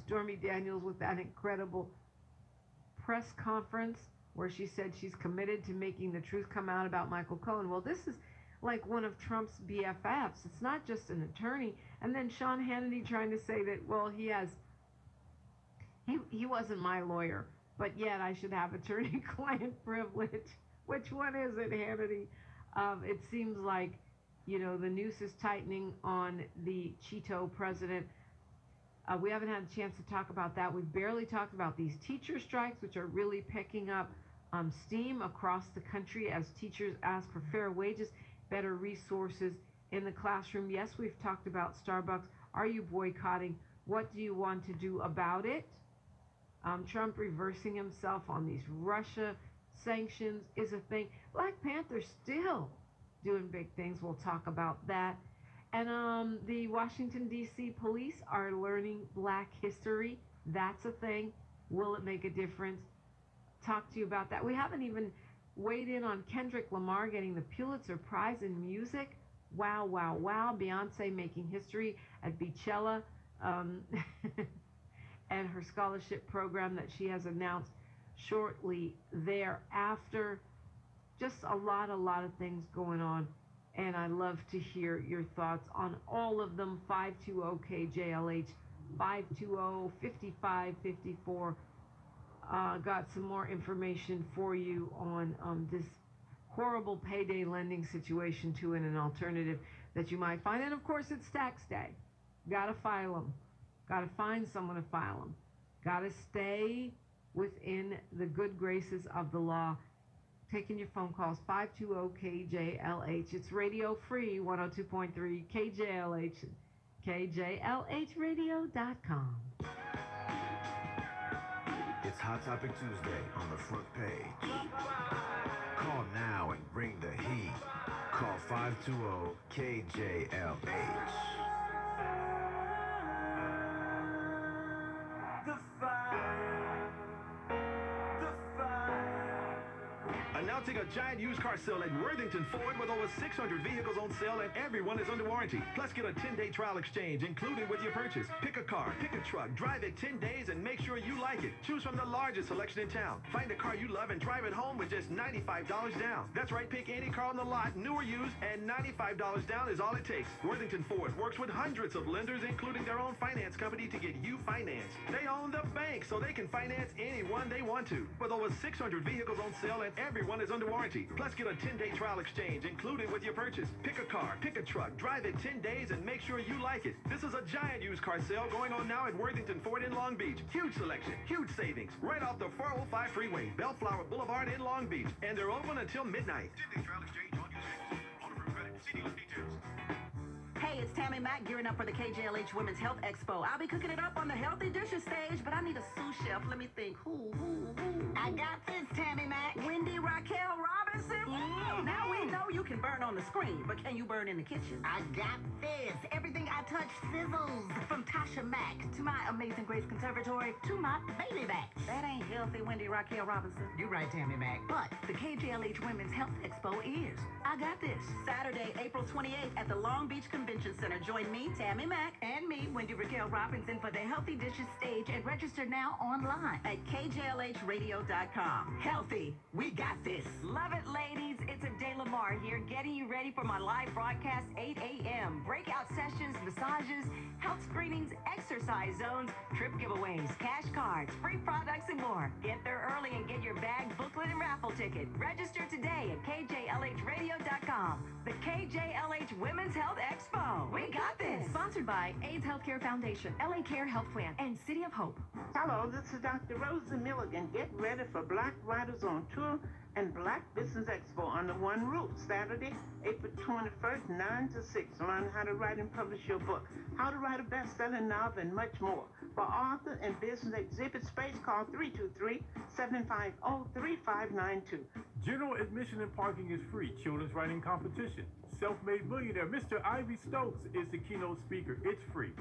Stormy Daniels with that incredible press conference where she said she's committed to making the truth come out about Michael Cohen. Well, this is like one of Trump's BFFs. It's not just an attorney. And then Sean Hannity trying to say that, well, he wasn't my lawyer, but yet I should have attorney-client privilege. Which one is it, Hannity? It seems like, the noose is tightening on the Cheeto president. We haven't had a chance to talk about that. We've barely talked about these teacher strikes, which are really picking up steam across the country as teachers ask for fair wages, better resources in the classroom. Yes, we've talked about Starbucks. Are you boycotting? What do you want to do about it? Trump reversing himself on these Russia sanctions is a thing. Black Panther still doing big things. We'll talk about that. And the Washington, D.C. police are learning black history. That's a thing. Will it make a difference? Talk to you about that. We haven't even weighed in on Kendrick Lamar getting the Pulitzer Prize in music. Wow, wow, wow. Beyonce making history at Kjlh and her scholarship program that she has announced shortly thereafter. Just a lot of things going on. And I love to hear your thoughts on all of them. 520-KJLH, 520-5554. Got some more information for you on this horrible payday lending situation too, and an alternative that you might find. And of course, it's tax day. Got to file them. Got to find someone to file them. Got to stay within the good graces of the law. Taking your phone calls, 520-KJLH. It's radio free, 102.3 KJLH, KJLHradio.com. It's Hot Topic Tuesday on the front page. Call now and bring the heat. Call 520-KJLH. now take a giant used car sale at Worthington Ford with over 600 vehicles on sale and everyone is under warranty. Plus, get a 10-day trial exchange included with your purchase. Pick a car, pick a truck, drive it 10 days and make sure you like it. Choose from the largest selection in town. Find a car you love and drive it home with just $95 down. That's right, pick any car on the lot, new or used, and $95 down is all it takes. Worthington Ford works with hundreds of lenders, including their own finance company, to get you financed. They own the bank, so they can finance anyone they want to. With over 600 vehicles on sale and everyone is under warranty. Plus, get a 10-day trial exchange included with your purchase. Pick a car, pick a truck, drive it 10 days and make sure you like it. This is a giant used car sale going on now at Worthington Ford in Long Beach. Huge selection, huge savings, right off the 405 freeway, Bellflower Boulevard in Long Beach. And they're open until midnight. 10-day trial exchange on used vehicles. On approved credit. See dealer details. Hey, it's Tammy Mack gearing up for the KJLH Women's Health Expo. I'll be cooking it up on the Healthy Dishes stage, but I need a sous chef. Let me think. Who? I got this, Tammy Mack. Wendy Raquel Robinson. Now we know you can burn on the screen, but can you burn in the kitchen? I got this. Everything I touch sizzles. From Tasha Mack to my Amazing Grace Conservatory to my baby back. That ain't healthy, Wendy Raquel Robinson. You're right, Tammy Mack. But the KJLH Women's Health Expo is. I got this. Saturday, April 28th at the Long Beach Convention Center. Join me, Tammy Mack, and me, Wendy Raquel Robinson, for the Healthy Dishes stage, and register now online at KJLHradio.com. Healthy, we got this. Love it, ladies. It's Ade Lamar here, getting you ready for my live broadcast, 8 a.m. Breakout sessions, massages, health screenings, exercise zones, trip giveaways, cash cards, free products, and more. Get there early and get your bag, booklet, and raffle ticket. Register today at KJLHradio.com. The KJLH Women's Health Expo. We got this. Sponsored by AIDS Healthcare Foundation, LA Care Health Plan, and City of Hope. Hello, this is Dr. Rosa Milligan. Get ready for Black Writers on Tour and Black Business Expo under one roof. Saturday, April 21st, 9 to 6. Learn how to write and publish your book, how to write a best-selling novel, and much more. For author and business exhibit space, call 323-750-3592. General admission and parking is free. Children's writing competition. Self-made millionaire Mr. Ivy Stokes is the keynote speaker. It's free.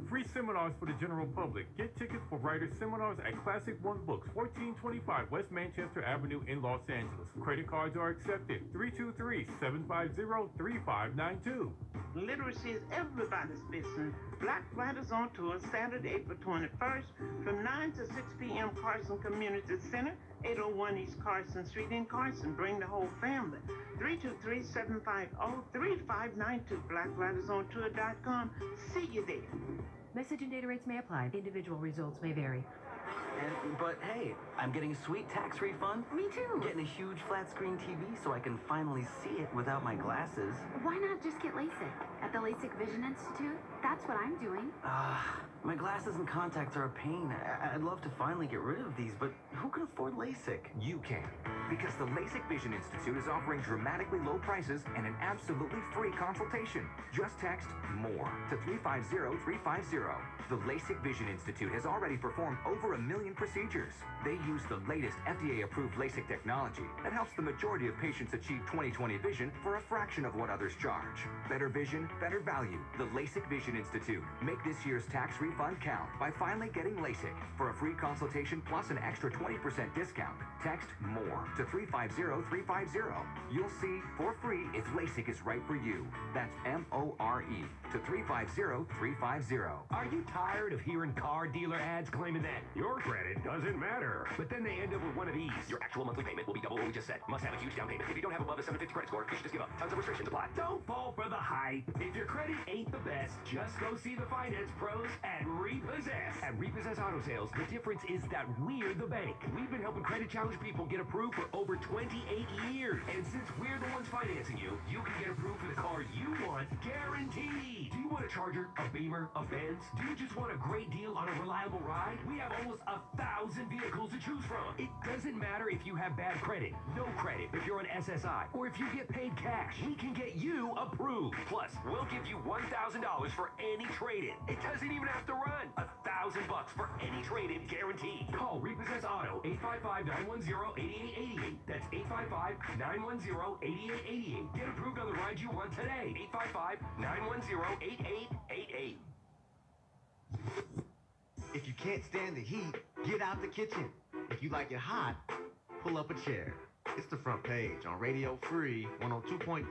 Free seminars for the general public. Get tickets for writer seminars at Classic One Books, 1425 West Manchester Avenue in Los Angeles. Credit cards are accepted. 323-750-3592. Literacy is everybody's business. Black Writers on Tour, Saturday, April 21st, from 9 to 6 p.m. Carson Community Center, 801 East Carson Street in Carson. Bring the whole family. 323-750-3592. BlackWritersOnTour.com. See you there. Message and data rates may apply. Individual results may vary. But hey, I'm getting a sweet tax refund. Me too. Getting a huge flat screen TV so I can finally see it without my glasses. Why not just get LASIK at the LASIK Vision Institute? That's what I'm doing. My glasses and contacts are a pain. I'd love to finally get rid of these, but who can afford LASIK? You can, because the LASIK Vision Institute is offering dramatically low prices and an absolutely free consultation. Just text MORE to 350-350. The LASIK Vision Institute has already performed over 1 million procedures. They use the latest FDA-approved LASIK technology that helps the majority of patients achieve 20/20 vision for a fraction of what others charge. Better vision, better value. The LASIK Vision Institute. Make this year's tax refund count by finally getting LASIK. For a free consultation plus an extra 20% discount, text MORE to 350-350. You'll see for free if LASIK is right for you. That's MORE to 350-350. Are you tired of hearing car dealer ads claiming that your credit doesn't matter? But then they end up with one of these. Your actual monthly payment will be double what we just said. Must have a huge down payment. If you don't have above a 750 credit score, you should just give up. Tons of restrictions apply. Don't fall for the hype. If your credit ain't the best, just go see the finance pros at Repossess. At Repossess Auto Sales, the difference is that we're the bank. We've been helping credit challenged people get approved for over 28 years. And since we're the ones financing you, you can get approved for the car you want, guaranteed. Do you want a Charger, a Beamer, a Benz? Do you just want a great deal on a reliable ride? We have almost 1,000 vehicles to choose from. It doesn't matter if you have bad credit, no credit, if you're on SSI, or if you get paid cash. We can get you approved. Plus, we'll give you $1,000 for any trade-in. It doesn't even have to run. $1,000 for any trade-in guaranteed. Call Repossess Auto, 855-910-8888. That's 855-910-8888. Get approved on the ride you want today. 855-910-8888. If you can't stand the heat, get out the kitchen. If you like it hot, pull up a chair. It's the front page on Radio Free 102.3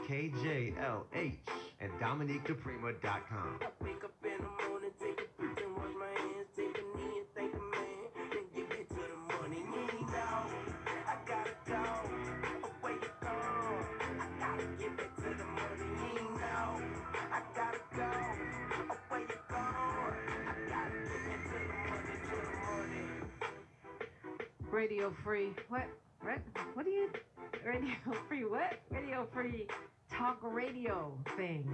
KJLH and DominiqueDePrima.com. Wake up in the morning, take a breath and wash my hands, take a knee and thank a man, then get back to the money. You know, I gotta go, away you go. I gotta get back to the money. You know, I gotta go, away you go. I gotta get back to the money, to the money. Radio Free, what? What do you, Radio Free, what? Radio Free talk radio thing.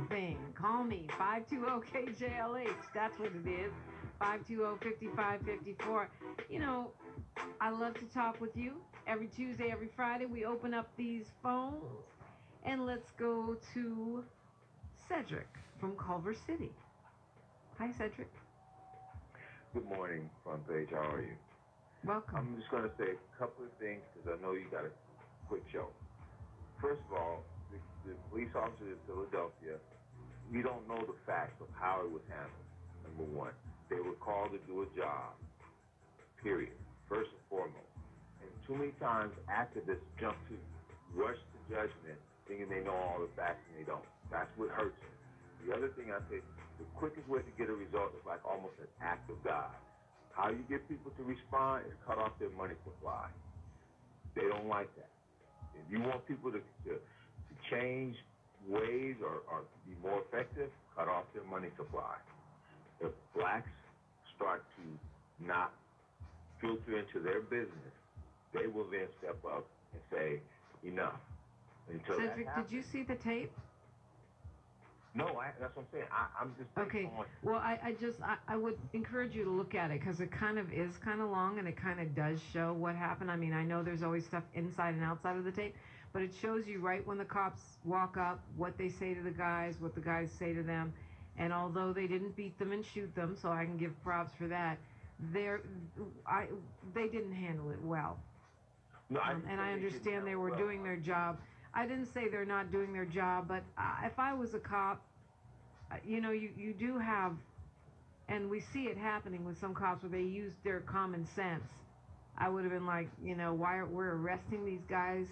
Call me, 520-KJLH, that's what it is, 520-5554. You know, I love to talk with you. Every Tuesday, every Friday, we open up these phones, and let's go to Cedric from Culver City. Hi, Cedric. Good morning, front page. How are you? Welcome. I'm just going to say a couple of things because I know you got a quick show. First of all, the police officers in Philadelphia, we don't know the facts of how it was handled, number one. They were called to do a job, period, first and foremost. And too many times activists jump to rush to judgment thinking they know all the facts and they don't. That's what hurts them. The other thing I say, the quickest way to get a result is like almost an act of God. How you get people to respond is cut off their money supply. They don't like that. If you want people to change ways or to be more effective, cut off their money supply. If blacks start to not filter into their business, they will then step up and say, enough. Until Cedric, did you see the tape? No, that's what I'm saying. I'm just okay. Well, I would encourage you to look at it because it kind of is kind of long and it kind of does show what happened. I mean, I know there's always stuff inside and outside of the tape, but it shows you right when the cops walk up, what they say to the guys, what the guys say to them, and although they didn't beat them and shoot them, so I can give props for that, they didn't handle it well. No, and I understand they were doing their job. I didn't say they're not doing their job, but if I was a cop, you know, you do have, and we see it happening with some cops where they use their common sense. I would have been like, you know, we're arresting these guys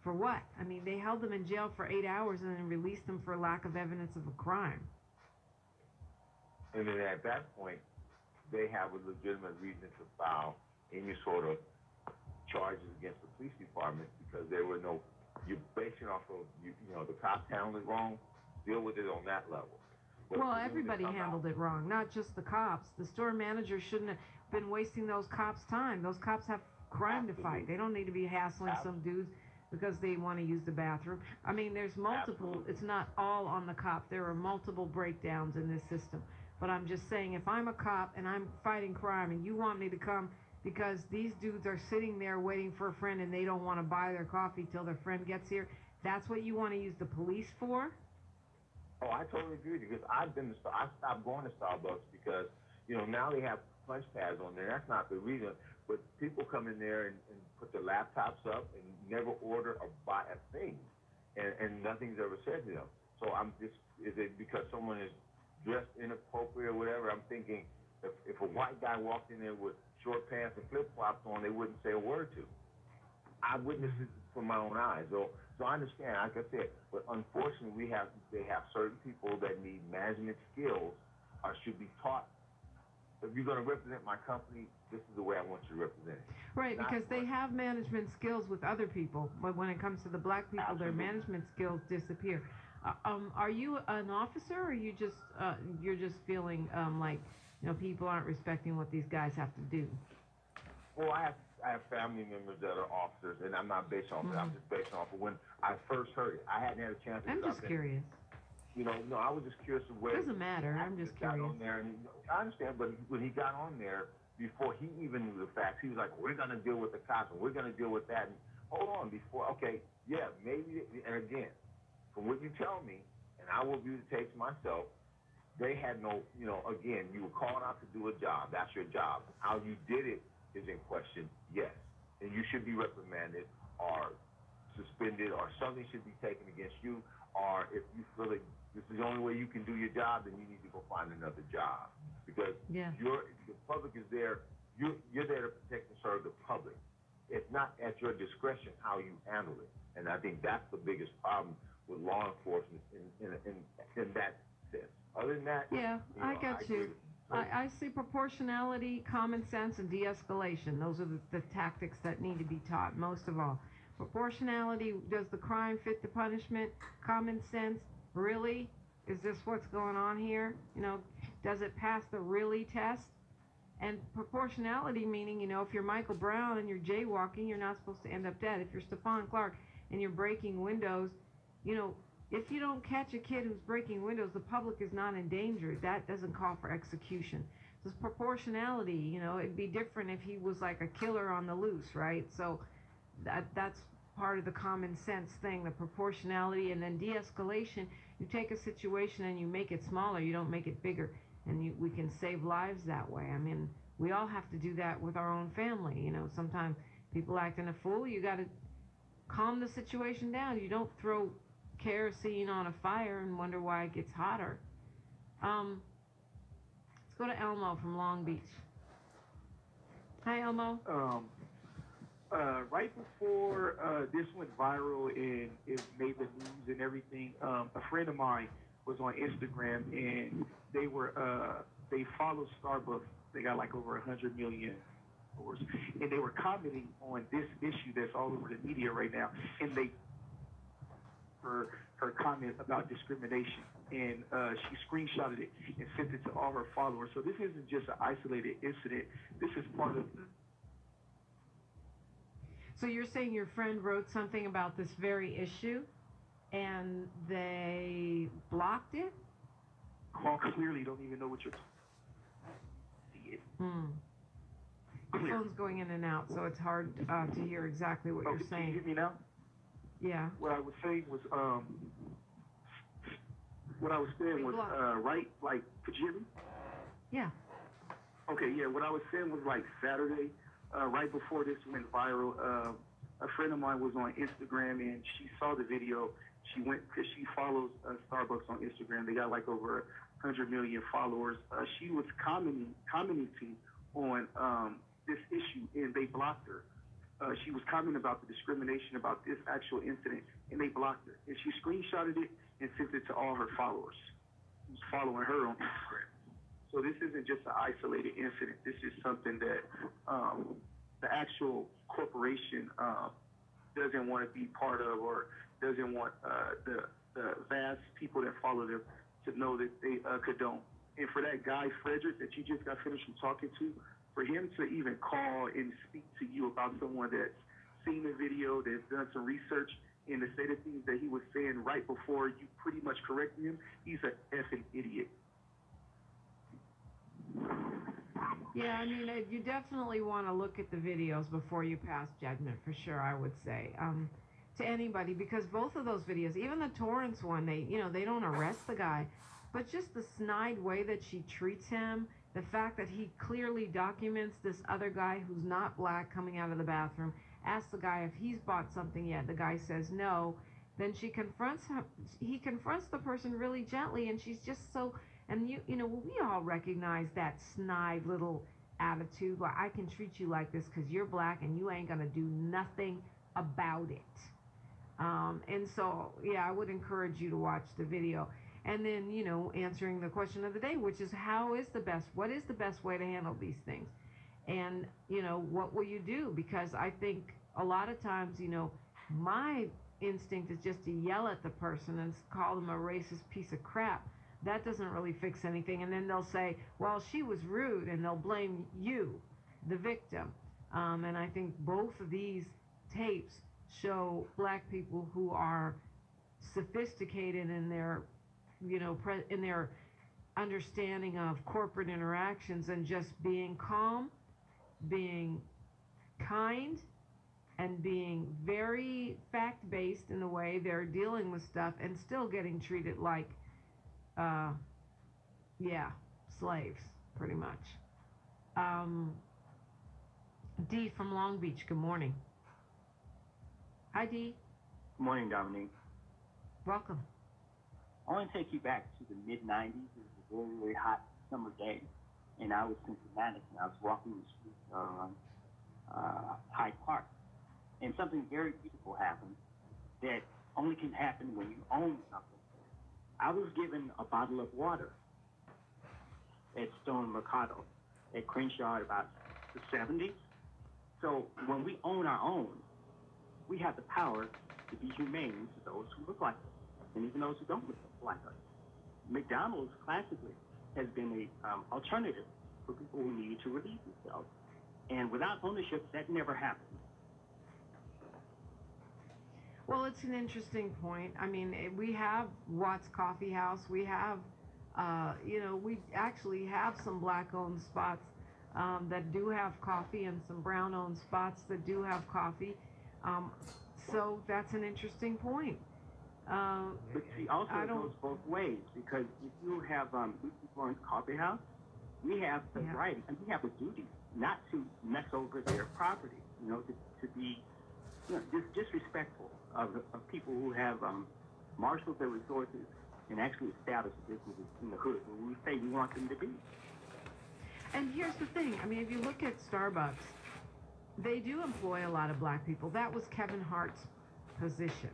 for what? I mean, they held them in jail for 8 hours and then released them for lack of evidence of a crime. And then at that point, they have a legitimate reason to file any sort of charges against the police department because there were no, you're basing off of, you know, the cops handled it wrong, deal with it on that level. But well, everybody handled it wrong, not just the cops. The store manager shouldn't have been wasting those cops' time. Those cops have crime to fight. They don't need to be hassling some dudes because they want to use the bathroom. I mean, there's multiple, it's not all on the cop. There are multiple breakdowns in this system. But I'm just saying, if I'm a cop and I'm fighting crime and you want me to come because these dudes are sitting there waiting for a friend and they don't want to buy their coffee till their friend gets here, that's what you want to use the police for? Oh, I totally agree because I stopped going to Starbucks because, you know, now they have punch pads on there. That's not the reason. But people come in there and put their laptops up and never order or buy a thing. And nothing's ever said to them. So I'm just, is it because someone is dressed inappropriate or whatever? I'm thinking if a white guy walked in there with short pants and flip-flops on, they wouldn't say a word to. I witnessed it from my own eyes. So I understand, like I said, but unfortunately they have certain people that need management skills or should be taught. If you're going to represent my company, this is the way I want you to represent it. Right, because they have management skills with other people, but when it comes to the black people, Absolutely. Their management skills disappear. Are you an officer, or are you just you're just feeling like, you know, people aren't respecting what these guys have to do? Well, I have family members that are officers, and I'm not based off of it. I'm just based off of when I first heard it. I hadn't had a chance to. I'm just curious. You know, no, I was just curious of where. Doesn't matter. I'm just curious. On there and I understand, but when he got on there, before he even knew the facts, he was like, "We're going to deal with the cops, and we're going to deal with that." And hold on, okay, yeah, maybe. And again, from what you tell me, and I will view the tapes myself, they had no, you know, again, you were called out to do a job. That's your job. How you did it is in question, yes. And you should be reprimanded or suspended or something should be taken against you. Or if you feel that this is the only way you can do your job, then you need to go find another job. Because the public is there, you're there to protect and serve the public. it's not at your discretion how you handle it. And I think that's the biggest problem with law enforcement in that sense. Other than that, Yeah, I get agree you. with I see proportionality, common sense, and de-escalation. Those are the tactics that need to be taught, most of all. Proportionality, does the crime fit the punishment? Common sense, really? Is this what's going on here? Does it pass the really test? And proportionality meaning, if you're Michael Brown and you're jaywalking, you're not supposed to end up dead. If you're Stephon Clark and you're breaking windows, if you don't catch a kid who's breaking windows, the public is not in danger. That doesn't call for execution. So it's proportionality, it'd be different if he was like a killer on the loose, right? So that's part of the common sense thing, the proportionality. And then de-escalation, you take a situation and you make it smaller, you don't make it bigger. And we can save lives that way. I mean, we all have to do that with our own family. Sometimes people acting a fool, you got to calm the situation down. You don't throw kerosene on a fire and wonder why it gets hotter. Let's go to Elmo from Long Beach. Hi, Elmo. Right before this went viral and it made the news and everything, a friend of mine was on Instagram and they follow Starbucks. They got like over 100 million followers, and they were commenting on this issue that's all over the media right now. And they her comment about discrimination, and she screenshotted it and sent it to all her followers. So this isn't just an isolated incident. This is part of. So you're saying your friend wrote something about this very issue, and they blocked it? Call clearly don't even know what you're The phone's going in and out, so it's hard to hear exactly what you're saying. Can you hear me now? Yeah. What I was saying was right, like, could you hear me? Yeah. Okay, yeah, what I was saying was like Saturday, right before this went viral, a friend of mine was on Instagram and she saw the video. She went, because she follows Starbucks on Instagram. They got like over 100 million followers. She was commenting on this issue and they blocked her. She was commenting about the discrimination, about this actual incident, and they blocked her. And she screenshotted it and sent it to all her followers who's following her on Instagram. So this isn't just an isolated incident. This is something that the actual corporation doesn't want to be part of, or doesn't want the vast people that follow them to know that they condone. And for that guy, Frederick, that you just got finished from talking to, for him to even call and speak to you about someone that's seen the video, that's done some research, and to say the things that he was saying right before you pretty much corrected him, he's an effing idiot. Yeah, I mean, you definitely want to look at the videos before you pass judgment, for sure, I would say, to anybody, because both of those videos, even the Torrance one, they don't arrest the guy, but just the snide way that she treats him, the fact that he clearly documents this other guy who's not black coming out of the bathroom, asks the guy if he's bought something yet, the guy says no, then he confronts the person really gently, and she's just so, and we all recognize that snide little attitude, like, I can treat you like this because you're black and you ain't gonna do nothing about it. And so, yeah, I would encourage you to watch the video. And then, answering the question of the day, which is what is the best way to handle these things? And, what will you do? Because I think a lot of times, my instinct is just to yell at the person and call them a racist piece of crap. That doesn't really fix anything. And then they'll say, well, she was rude, and they'll blame you, the victim. And I think both of these tapes show black people who are sophisticated in their in their understanding of corporate interactions, and just being calm, being kind, and being very fact-based in the way they're dealing with stuff, and still getting treated like, slaves, pretty much. Dee from Long Beach, good morning. Hi, Dee. Good morning, Dominique. Welcome. I want to take you back to the mid-'90s. It was a very, very hot summer day, and I was symptomatic, and I was walking the streets on Hyde Park. And something very beautiful happens that only can happen when you own something. I was given a bottle of water at Stone Mercado at Crenshaw at about the 70s. So when we own our own, we have the power to be humane to those who look like us, and even those who don't look like us. McDonald's classically has been a alternative for people who need to relieve themselves. And without ownership, that never happened. Well, it's an interesting point. I mean, we have Watts Coffee House. We have, we actually have some black-owned spots that do have coffee, and some brown-owned spots that do have coffee. So that's an interesting point. But see, also it goes both ways, because if you have Florence Coffee House, we have the right and we have the duty not to mess over their property, to be disrespectful of people who have marshaled their resources and actually established businesses in the hood where we say we want them to be. And here's the thing. I mean, if you look at Starbucks, they do employ a lot of black people. That was Kevin Hart's position.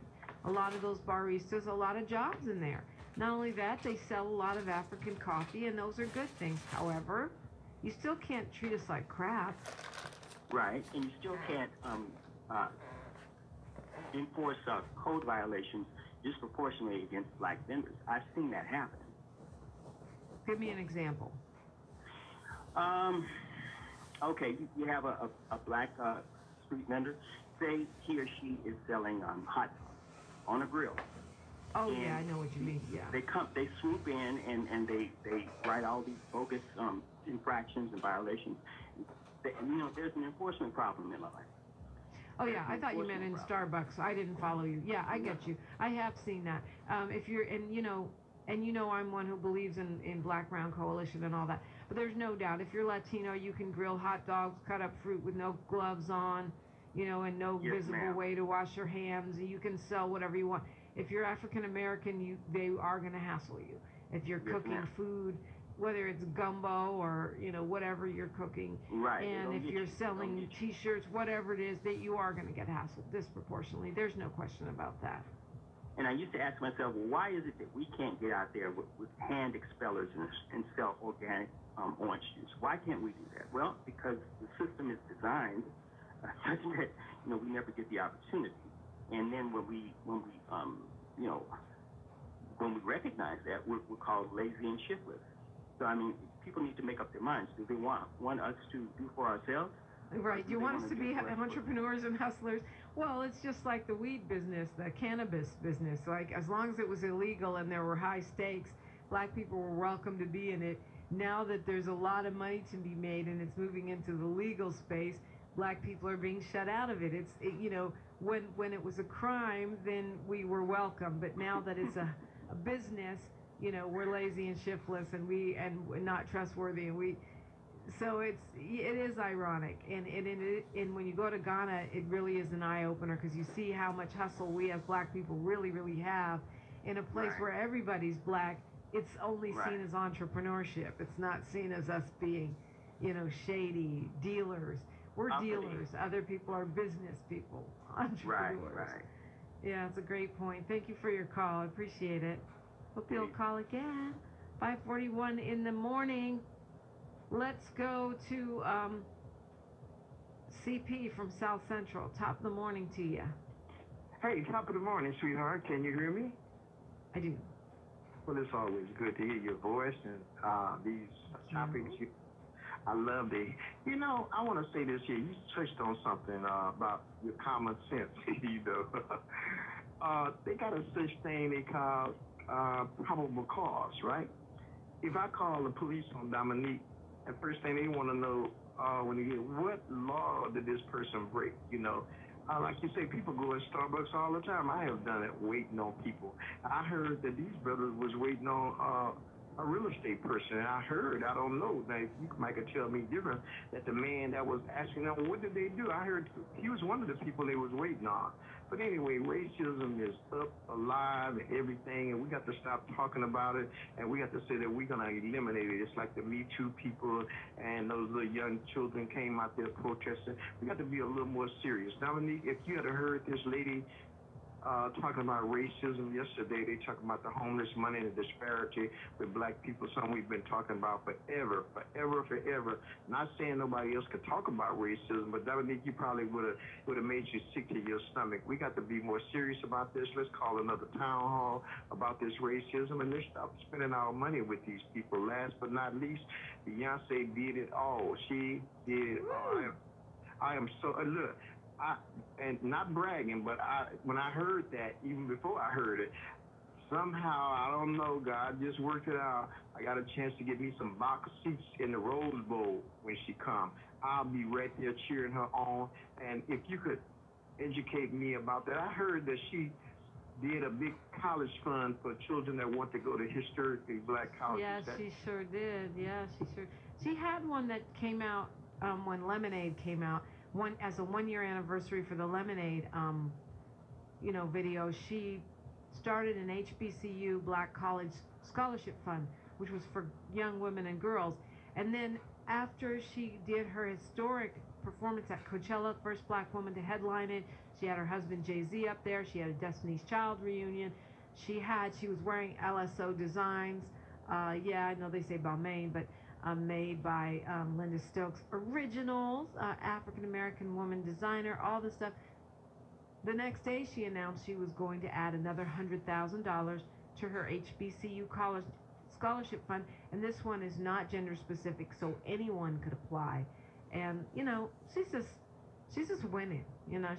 A lot of those baristas, a lot of jobs in there. Not only that, they sell a lot of African coffee, and those are good things. However, you still can't treat us like crap. Right, and you still can't enforce code violations disproportionately against black vendors. I've seen that happen. Give me an example. Okay, you have a black street vendor. Say he or she is selling hot dogs on a grill. Oh, and yeah, I know what you mean, yeah. They swoop in and they write all these bogus infractions and violations. There's an enforcement problem in my life. Oh, yeah, I thought you meant in Starbucks. I didn't follow you. Yeah, I get you. I have seen that. If you're, I'm one who believes in Black-Brown Coalition and all that. But there's no doubt, if you're Latino, you can grill hot dogs, cut up fruit with no gloves on, and no visible way to wash your hands. You can sell whatever you want. If you're African American, they are going to hassle you. If you're cooking food, whether it's gumbo or whatever you're cooking, right? And if you're selling T-shirts, whatever it is, that you are going to get hassled disproportionately. There's no question about that. And I used to ask myself, well, why is it that we can't get out there with hand expellers and sell organic orange juice? Why can't we do that? Well, because the system is designed such that we never get the opportunity. And then when we recognize that, we're called lazy and shiftless. So I mean, people need to make up their minds. Do they want us to do for ourselves? Right. Do you want us to be entrepreneurs and hustlers? Well, it's just like the weed business, the cannabis business. Like, as long as it was illegal and there were high stakes, black people were welcome to be in it. Now that there's a lot of money to be made and it's moving into the legal space, black people are being shut out of it. When it was a crime, then we were welcome. But now that it's a business, we're lazy and shiftless and we're not trustworthy, and so it is ironic, and when you go to Ghana, it really is an eye-opener, because you see how much hustle we as black people really have in a place where everybody's black. It's only seen as entrepreneurship. It's not seen as us being shady dealers. We're dealers. Other people are business people, entrepreneurs. Right. Yeah, it's a great point. Thank you for your call. I appreciate it. Hope you'll call again. 5:41 in the morning. Let's go to CP from South Central. Top of the morning to you. Hey, top of the morning, sweetheart. Can you hear me? I do. Well, it's always good to hear your voice and these topics. I love the. I want to say this here. You touched on something about your common sense. They got a such thing they call probable cause, right? If I call the police on Dominique, the first thing they want to know when they get, what law did this person break? Like you say, people go at Starbucks all the time. I have done it, waiting on people. I heard that these brothers was waiting on a real estate person, and I heard, I don't know, now you might could tell me different, that the man that was asking them, what did they do? I heard he was one of the people they was waiting on. But anyway, racism is up, alive, and everything, and we got to stop talking about it, and we got to say that we're going to eliminate it. It's like the Me Too people and those little young children came out there protesting. We got to be a little more serious. Dominique, if you had heard this lady talking about racism yesterday, they talking about the homeless money and the disparity with black people, something we've been talking about forever. Not saying nobody else could talk about racism, but Dominique, you probably would have made you sick to your stomach. We got to be more serious about this. Let's call another town hall about this racism, and let's stop spending our money with these people. Last but not least, Beyonce did it all. She did it all. I am so, look, and not bragging, but when I heard that, even before I heard it, somehow, I don't know, God just worked it out. I got a chance to get me some box seats in the Rose Bowl when she come. I'll be right there cheering her on. And if you could educate me about that, I heard that she did a big college fund for children that want to go to historically black colleges. Yeah, she sure did. Yeah, she had one that came out when Lemonade came out. As a 1-year anniversary for the Lemonade, video, she started an HBCU Black College Scholarship Fund, which was for young women and girls. And then after she did her historic performance at Kjlh, first black woman to headline it, she had her husband Jay-Z up there. She had a Destiny's Child reunion. She was wearing LSO designs. Yeah, I know they say Balmain, but made by Linda Stokes Originals, African-American woman designer, all this stuff. The next day she announced she was going to add another $100,000 to her HBCU college scholarship fund, and this one is not gender specific, so anyone could apply. And she's just winning.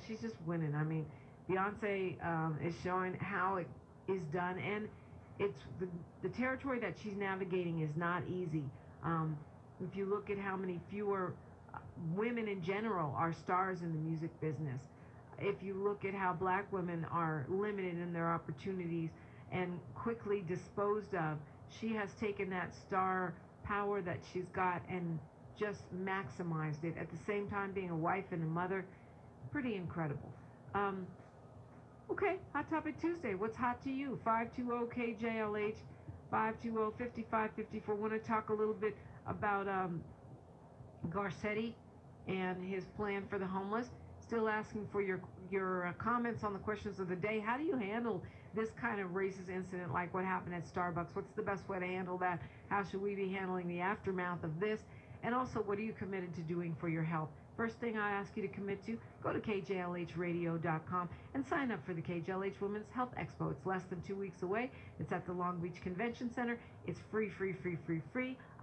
She's just winning. I mean, Beyonce is showing how it is done, and it's the territory that she's navigating is not easy. If you look at how many fewer women in general are stars in the music business, if you look at how black women are limited in their opportunities and quickly disposed of, she has taken that star power that she's got and just maximized it. At the same time, being a wife and a mother, pretty incredible. Okay, Hot Topic Tuesday. What's hot to you? 520-KJLH, 520-5554. Want to talk a little bit about Garcetti and his plan for the homeless. Still asking for your comments on the questions of the day. How do you handle this kind of racist incident like what happened at Starbucks? What's the best way to handle that? How should we be handling the aftermath of this? And also, what are you committed to doing for your health? First thing I ask you to commit to, go to kjlhradio.com and sign up for the KJLH Women's Health Expo. It's less than 2 weeks away. It's at the Long Beach Convention Center. It's free.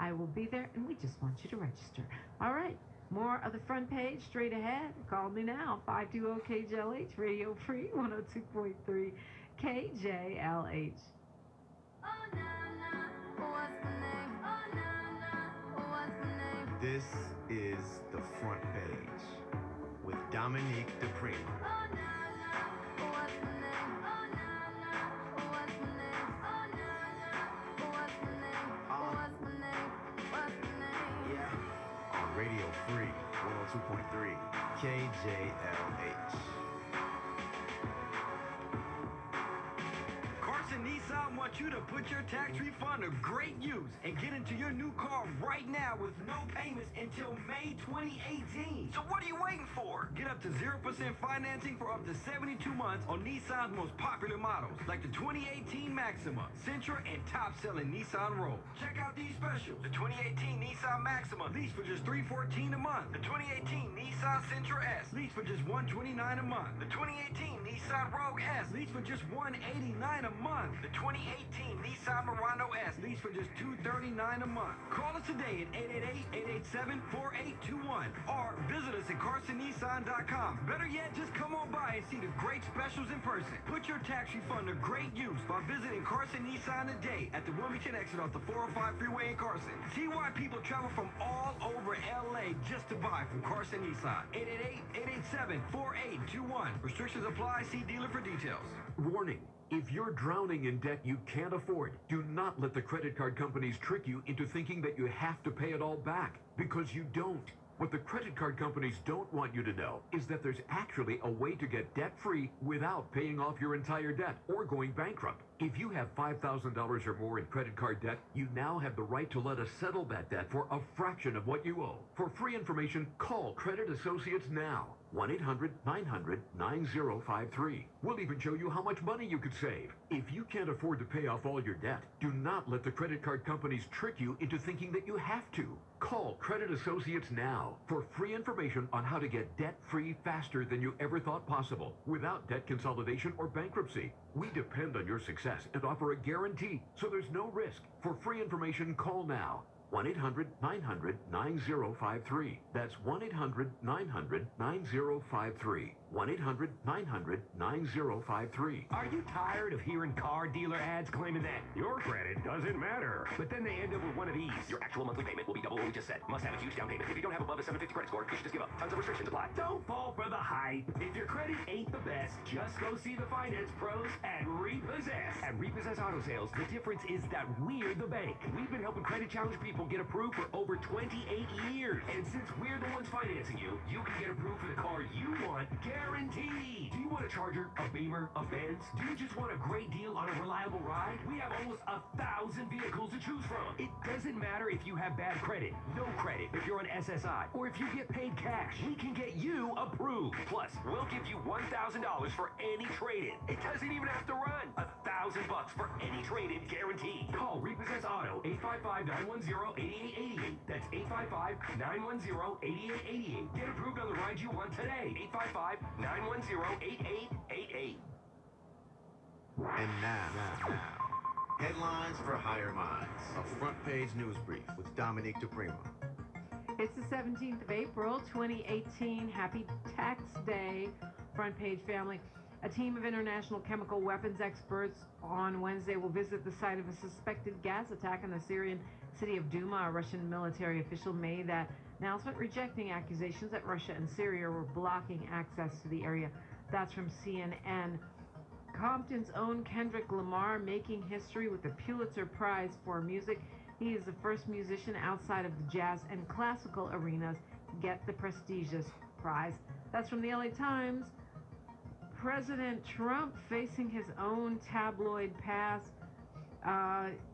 I will be there, and we just want you to register. All right, more of the front page straight ahead. Call me now, 520-KJLH, Radio Free, 102.3 KJLH. This is the front page with Dominique Dupree. On Radio Free 102.3 KJLH. Nissan wants you to put your tax refund to great use and get into your new car right now with no payments until May 2018. So what are you waiting for? Get up to 0% financing for up to 72 months on Nissan's most popular models, like the 2018 Maxima, Sentra, and top-selling Nissan Rogue. Check out these specials. The 2018 Nissan Maxima lease for just $314 a month. The 2018 Nissan Sentra S lease for just $129 a month. The 2018 Nissan Rogue S lease for just $189 a month. The 2018 Nissan Murano S lease for just $239 a month. Call us today at 888-887-4821 or visit us at carsonnissan.com. Better yet, just come on by and see the great specials in person. Put your tax refund to great use by visiting Carson Nissan today at the Wilmington exit off the 405 freeway in Carson. See why people travel from all over LA just to buy from Carson Nissan. 888-887-4821. Restrictions apply. See dealer for details. Warning. If you're drowning in debt you can't afford, do not let the credit card companies trick you into thinking that you have to pay it all back, because you don't. What the credit card companies don't want you to know is that there's actually a way to get debt-free without paying off your entire debt or going bankrupt. If you have $5,000 or more in credit card debt, you now have the right to let us settle that debt for a fraction of what you owe. For free information, call Credit Associates now. 1-800-900-9053. We'll even show you how much money you could save. If you can't afford to pay off all your debt, do not let the credit card companies trick you into thinking that you have to. Call Credit Associates now for free information on how to get debt-free faster than you ever thought possible, without debt consolidation or bankruptcy. We depend on your success and offer a guarantee, so there's no risk. For free information, call now. 1-800-900-9053. That's 1-800-900-9053. 1-800-900-9053. Are you tired of hearing car dealer ads claiming that your credit doesn't matter? But then they end up with one of these. Your actual monthly payment will be double what we just said. Must have a huge down payment. If you don't have above a 750 credit score, you should just give up. Tons of restrictions apply. Don't fall for the hype. If your credit ain't the best, just go see the finance pros at Repossess. At Repossess Auto Sales, the difference is that we're the bank. We've been helping credit challenged people get approved for over 28 years. And since we're the ones financing you, you can get approved for the car you want, guaranteed. Do you want a Charger, a Beamer, a Benz? Do you just want a great deal on a reliable ride? We have almost 1,000 vehicles to choose from. It doesn't matter if you have bad credit, no credit, if you're on SSI, or if you get paid cash. We can get you approved. Plus, we'll give you $1,000 for any trade-in. It doesn't even have to run. $1,000 for any trade-in guaranteed. Call Repossess Auto, 855-910-8888. That's 855-910-8888. Get approved on the ride you want today. 855-910-8888. And now, headlines for Higher Minds. A front page news brief with Dominique DePrima. It's the 17th of April, 2018. Happy Tax Day, front page family. A team of international chemical weapons experts on Wednesday will visit the site of a suspected gas attack in the Syrian city of Douma. A Russian military official made that announcement, rejecting accusations that Russia and Syria were blocking access to the area. That's from CNN. Compton's own Kendrick Lamar making history with the Pulitzer Prize for music. He is the first musician outside of the jazz and classical arenas to get the prestigious prize. That's from the LA Times. President Trump facing his own tabloid past.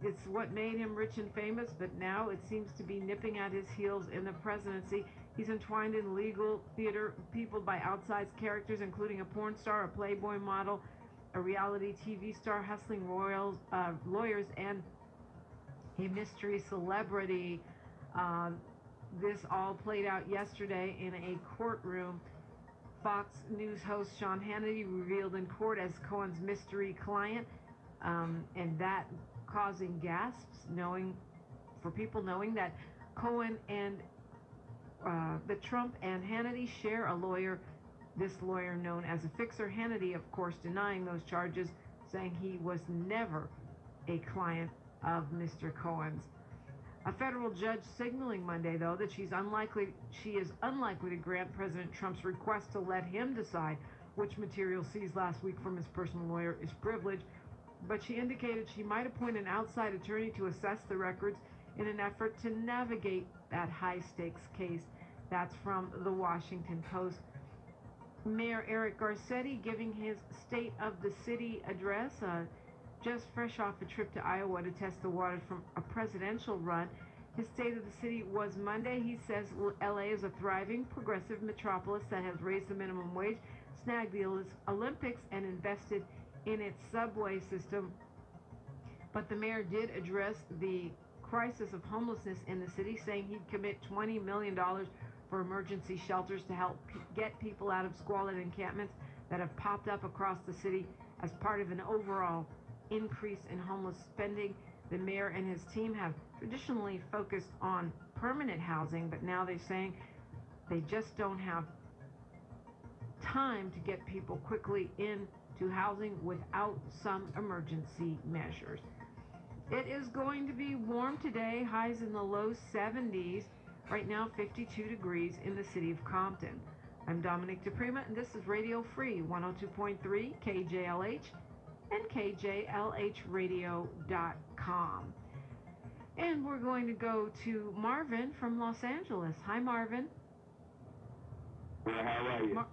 It's what made him rich and famous, but now it seems to be nipping at his heels in the presidency. He's entwined in legal theater peopled by outsized characters, including a porn star, a Playboy model, a reality TV star, hustling lawyers, and a mystery celebrity. This all played out yesterday in a courtroom. Fox News host Sean Hannity revealed in court as Cohen's mystery client, and that causing gasps, for people knowing that Cohen and that Trump and Hannity share a lawyer. This lawyer known as a fixer. Hannity, of course, denying those charges, saying he was never a client of Mr. Cohen's. A federal judge signaling Monday, though, that she is unlikely to grant President Trump's request to let him decide which material seized last week from his personal lawyer is privileged, but she indicated she might appoint an outside attorney to assess the records in an effort to navigate that high-stakes case. That's from the Washington Post. Mayor Eric Garcetti giving his State of the City address, just fresh off a trip to Iowa to test the waters from a presidential run. His State of the City was Monday. He says LA is a thriving, progressive metropolis that has raised the minimum wage, snagged the Olympics, and invested in its subway system. But the mayor did address the crisis of homelessness in the city, saying he'd commit $20 million for emergency shelters to help get people out of squalid encampments that have popped up across the city as part of an overall increase in homeless spending. The mayor and his team have traditionally focused on permanent housing, but now they're saying they just don't have time to get people quickly into housing without some emergency measures. It is going to be warm today, highs in the low 70s. Right now, 52 degrees in the city of Compton. I'm Dominique DePrima, and this is Radio Free 102.3 KJLH and KJLHradio.com. And we're going to go to Marvin from Los Angeles. Hi, Marvin. Well, how are you?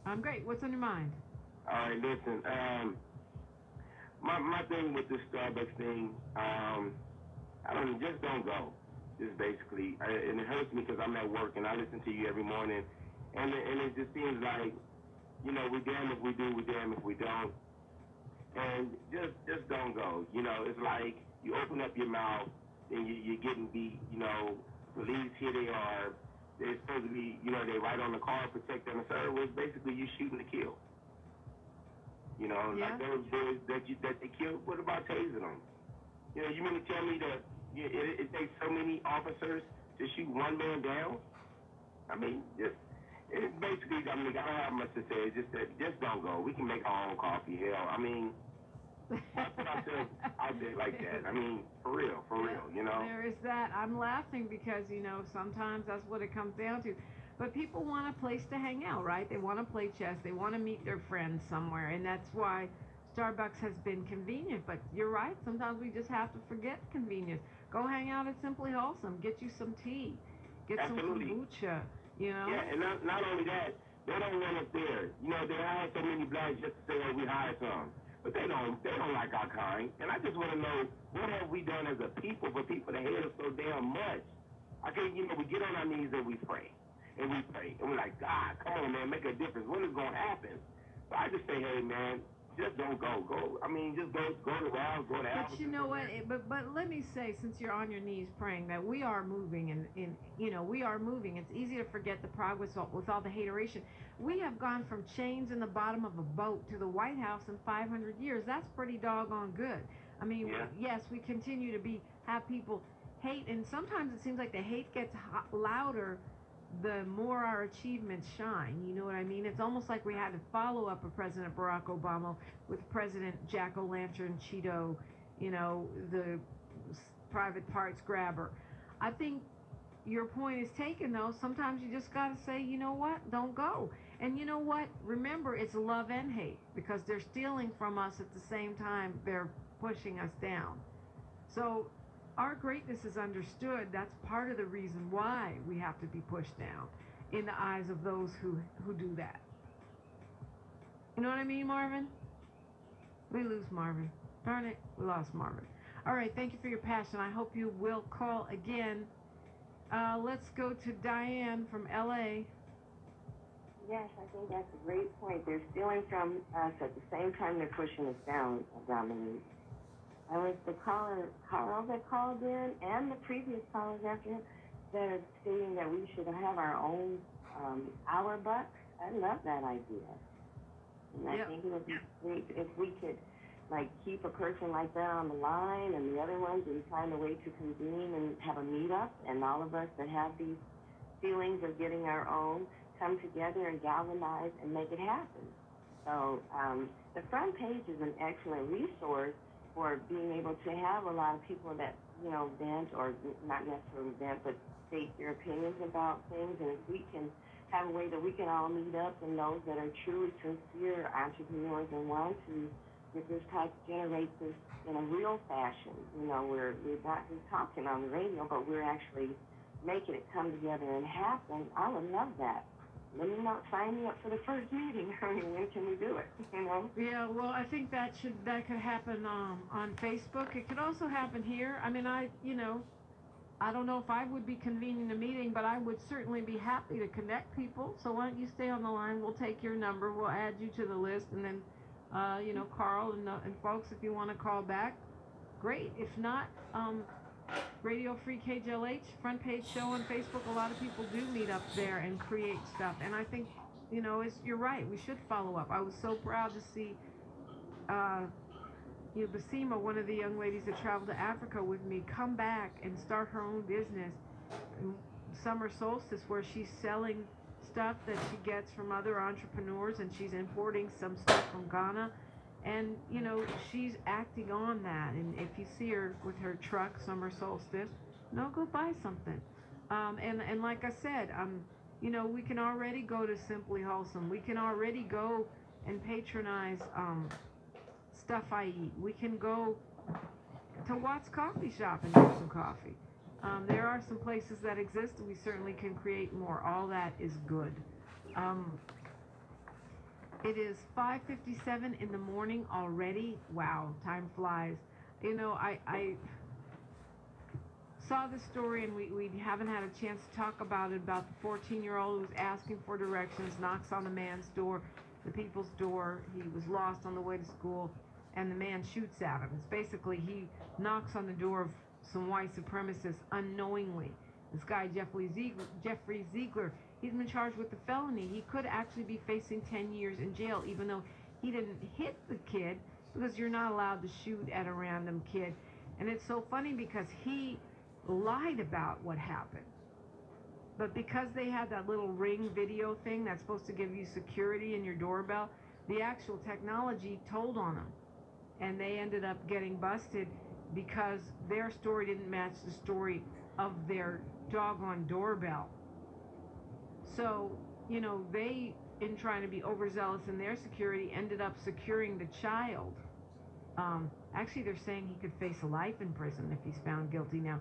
I'm great. What's on your mind? All right, listen. My thing with this Starbucks thing, I don't just don't go. Just basically, and it hurts me because I'm at work and I listen to you every morning, and it just seems like, you know, we're damn if we do, we're damn if we don't, and just don't go. You know, it's like you open up your mouth and you're getting beat. You know, police, here they are. They're supposed to be, you know, they write on the car, protect and serve. Well, it's basically you shooting to kill. You know, like those boys that they killed. What about tasing them? You know, you mean to tell me that it takes so many officers to shoot one man down? I mean, it's basically, I mean, I don't have much to say. It's just that just don't go. We can make our own coffee. Hell, I mean, that's what I said out there like that. I mean, for real, you know. There is that. I'm laughing because, you know, sometimes that's what it comes down to. But people want a place to hang out, right? They want to play chess. They want to meet their friends somewhere. And that's why Starbucks has been convenient. But you're right. Sometimes we just have to forget convenience. Go hang out at Simply Wholesome. Get you some tea. Get some kombucha, you know? Yeah, and not only that, they don't want us there. You know, they hire so many blacks just to say, oh, we hired some. But they don't like our kind. And I just want to know, what have we done as a people for people to hate us so damn much? I can't, you know, we get on our knees and we pray. And we pray. And we're like, God, come on, man, make a difference. When is going to happen? So I just say, hey, man, just don't go. I mean, just go to Rouse, go to Alpha. But you know what? But let me say, since you're on your knees praying, that we are moving, and you know, we are moving. It's easy to forget the progress with all the hateration. We have gone from chains in the bottom of a boat to the White House in 500 years. That's pretty doggone good. I mean, yes, we continue to have people hate, and sometimes it seems like the hate gets louder the more our achievements shine. You know what I mean? It's almost like we had to follow up with President Barack Obama with President Jack-o'-lantern Cheeto, you know, the private parts grabber. I think your point is taken, though. Sometimes you just got to say, you know what? Don't go. And you know what? Remember, it's love and hate, because they're stealing from us at the same time they're pushing us down. So our greatness is understood. That's part of the reason why we have to be pushed down in the eyes of those who do that. You know what I mean, Marvin? We lose Marvin. Darn it, we lost Marvin. All right, thank you for your passion. I hope you will call again. Let's go to Diane from L.A. Yes, I think that's a great point. They're stealing from us at the same time they're pushing us down, Dominique. I was the caller, Carl, that called in, and the previous callers after him, that are stating that we should have our own hour bucks. I love that idea. And I think it would be great if we could, like, keep a person like that on the line and the other ones, and find a way to convene and have a meetup, and all of us that have these feelings of getting our own come together and galvanize and make it happen. So the front page is an excellent resource for being able to have a lot of people that, you know, vent, or not necessarily vent, but state their opinions about things. And if we can have a way that we can all meet up, and those that are truly sincere entrepreneurs and want to get this type, generate this in a real fashion, you know, we're not just talking on the radio, but we're actually making it come together and happen. I would love that. Let me not sign me up for the first meeting. I mean, when can we do it? You know? Yeah, well, I think that could happen on Facebook. It could also happen here. I mean, I don't know if I would be convening a meeting, but I would certainly be happy to connect people. So why don't you stay on the line? We'll take your number. We'll add you to the list, and then, you know, Carl and folks, if you want to call back, great. If not, Radio Free KJLH, front page show on Facebook. A lot of people do meet up there and create stuff. And I think, you know, you're right. We should follow up. I was so proud to see, you know, Basima, one of the young ladies that traveled to Africa with me, come back and start her own business, Summer Solstice, where she's selling stuff that she gets from other entrepreneurs, and she's importing some stuff from Ghana. And, you know, she's acting on that. And if you see her with her truck, Summer Solstice, go buy something. And like I said, you know, we can already go to Simply Wholesome. We can already go and patronize stuff I eat. We can go to Watt's Coffee Shop and get some coffee. There are some places that exist, and we certainly can create more. All that is good. It is 5:57 in the morning already. Wow, time flies. You know, I saw this story, and we haven't had a chance to talk about it, about the 14-year-old who's asking for directions, knocks on the man's door, the people's door. He was lost on the way to school, and the man shoots at him. It's basically he knocks on the door of some white supremacists unknowingly. This guy, Jeffrey Ziegler, he's been charged with a felony. He could actually be facing 10 years in jail, even though he didn't hit the kid, because you're not allowed to shoot at a random kid. And it's so funny because he lied about what happened. But because they had that little Ring video thing that's supposed to give you security in your doorbell, the actual technology told on them. And they ended up getting busted because their story didn't match the story of their doggone doorbell. So, you know, they, in trying to be overzealous in their security, ended up securing the child. Actually, they're saying he could face life in prison if he's found guilty now.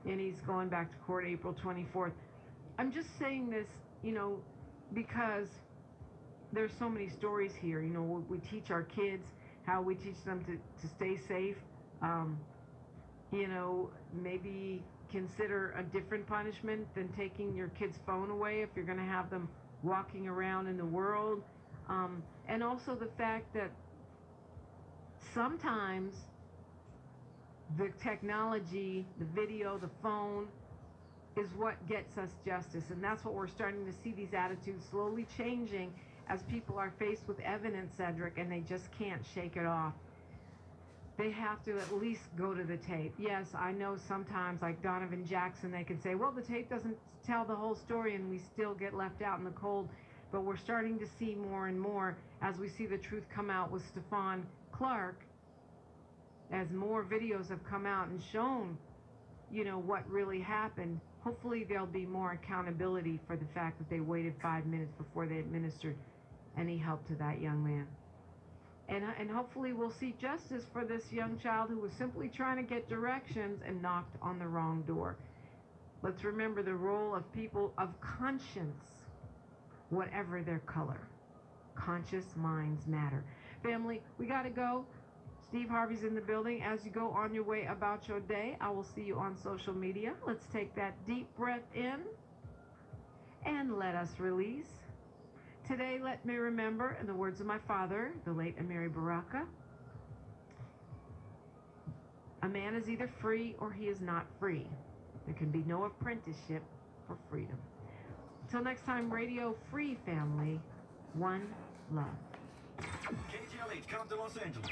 And he's going back to court April 24th. I'm just saying this, you know, because there's so many stories here. You know, we teach our kids how we teach them to stay safe. You know, maybe consider a different punishment than taking your kid's phone away if you're going to have them walking around in the world. And also the fact that sometimes the technology, the video, the phone is what gets us justice. And that's what we're starting to see, these attitudes slowly changing as people are faced with evidence, Cedric, and they just can't shake it off. They have to at least go to the tape. Yes, I know sometimes, like Donovan Jackson, they can say, well, the tape doesn't tell the whole story, and we still get left out in the cold. But we're starting to see more and more as we see the truth come out with Stephon Clark, as more videos have come out and shown, you know, what really happened. Hopefully there'll be more accountability for the fact that they waited 5 minutes before they administered any help to that young man. And hopefully we'll see justice for this young child who was simply trying to get directions and knocked on the wrong door. Let's remember the role of people of conscience, whatever their color. Conscious minds matter. Family, we got to go. Steve Harvey's in the building. As you go on your way about your day, I will see you on social media. Let's take that deep breath in and let us release. Today, let me remember, in the words of my father, the late Amiri Baraka, a man is either free or he is not free. There can be no apprenticeship for freedom. Until next time, Radio Free family, one love. KJLH, Compton, Los Angeles.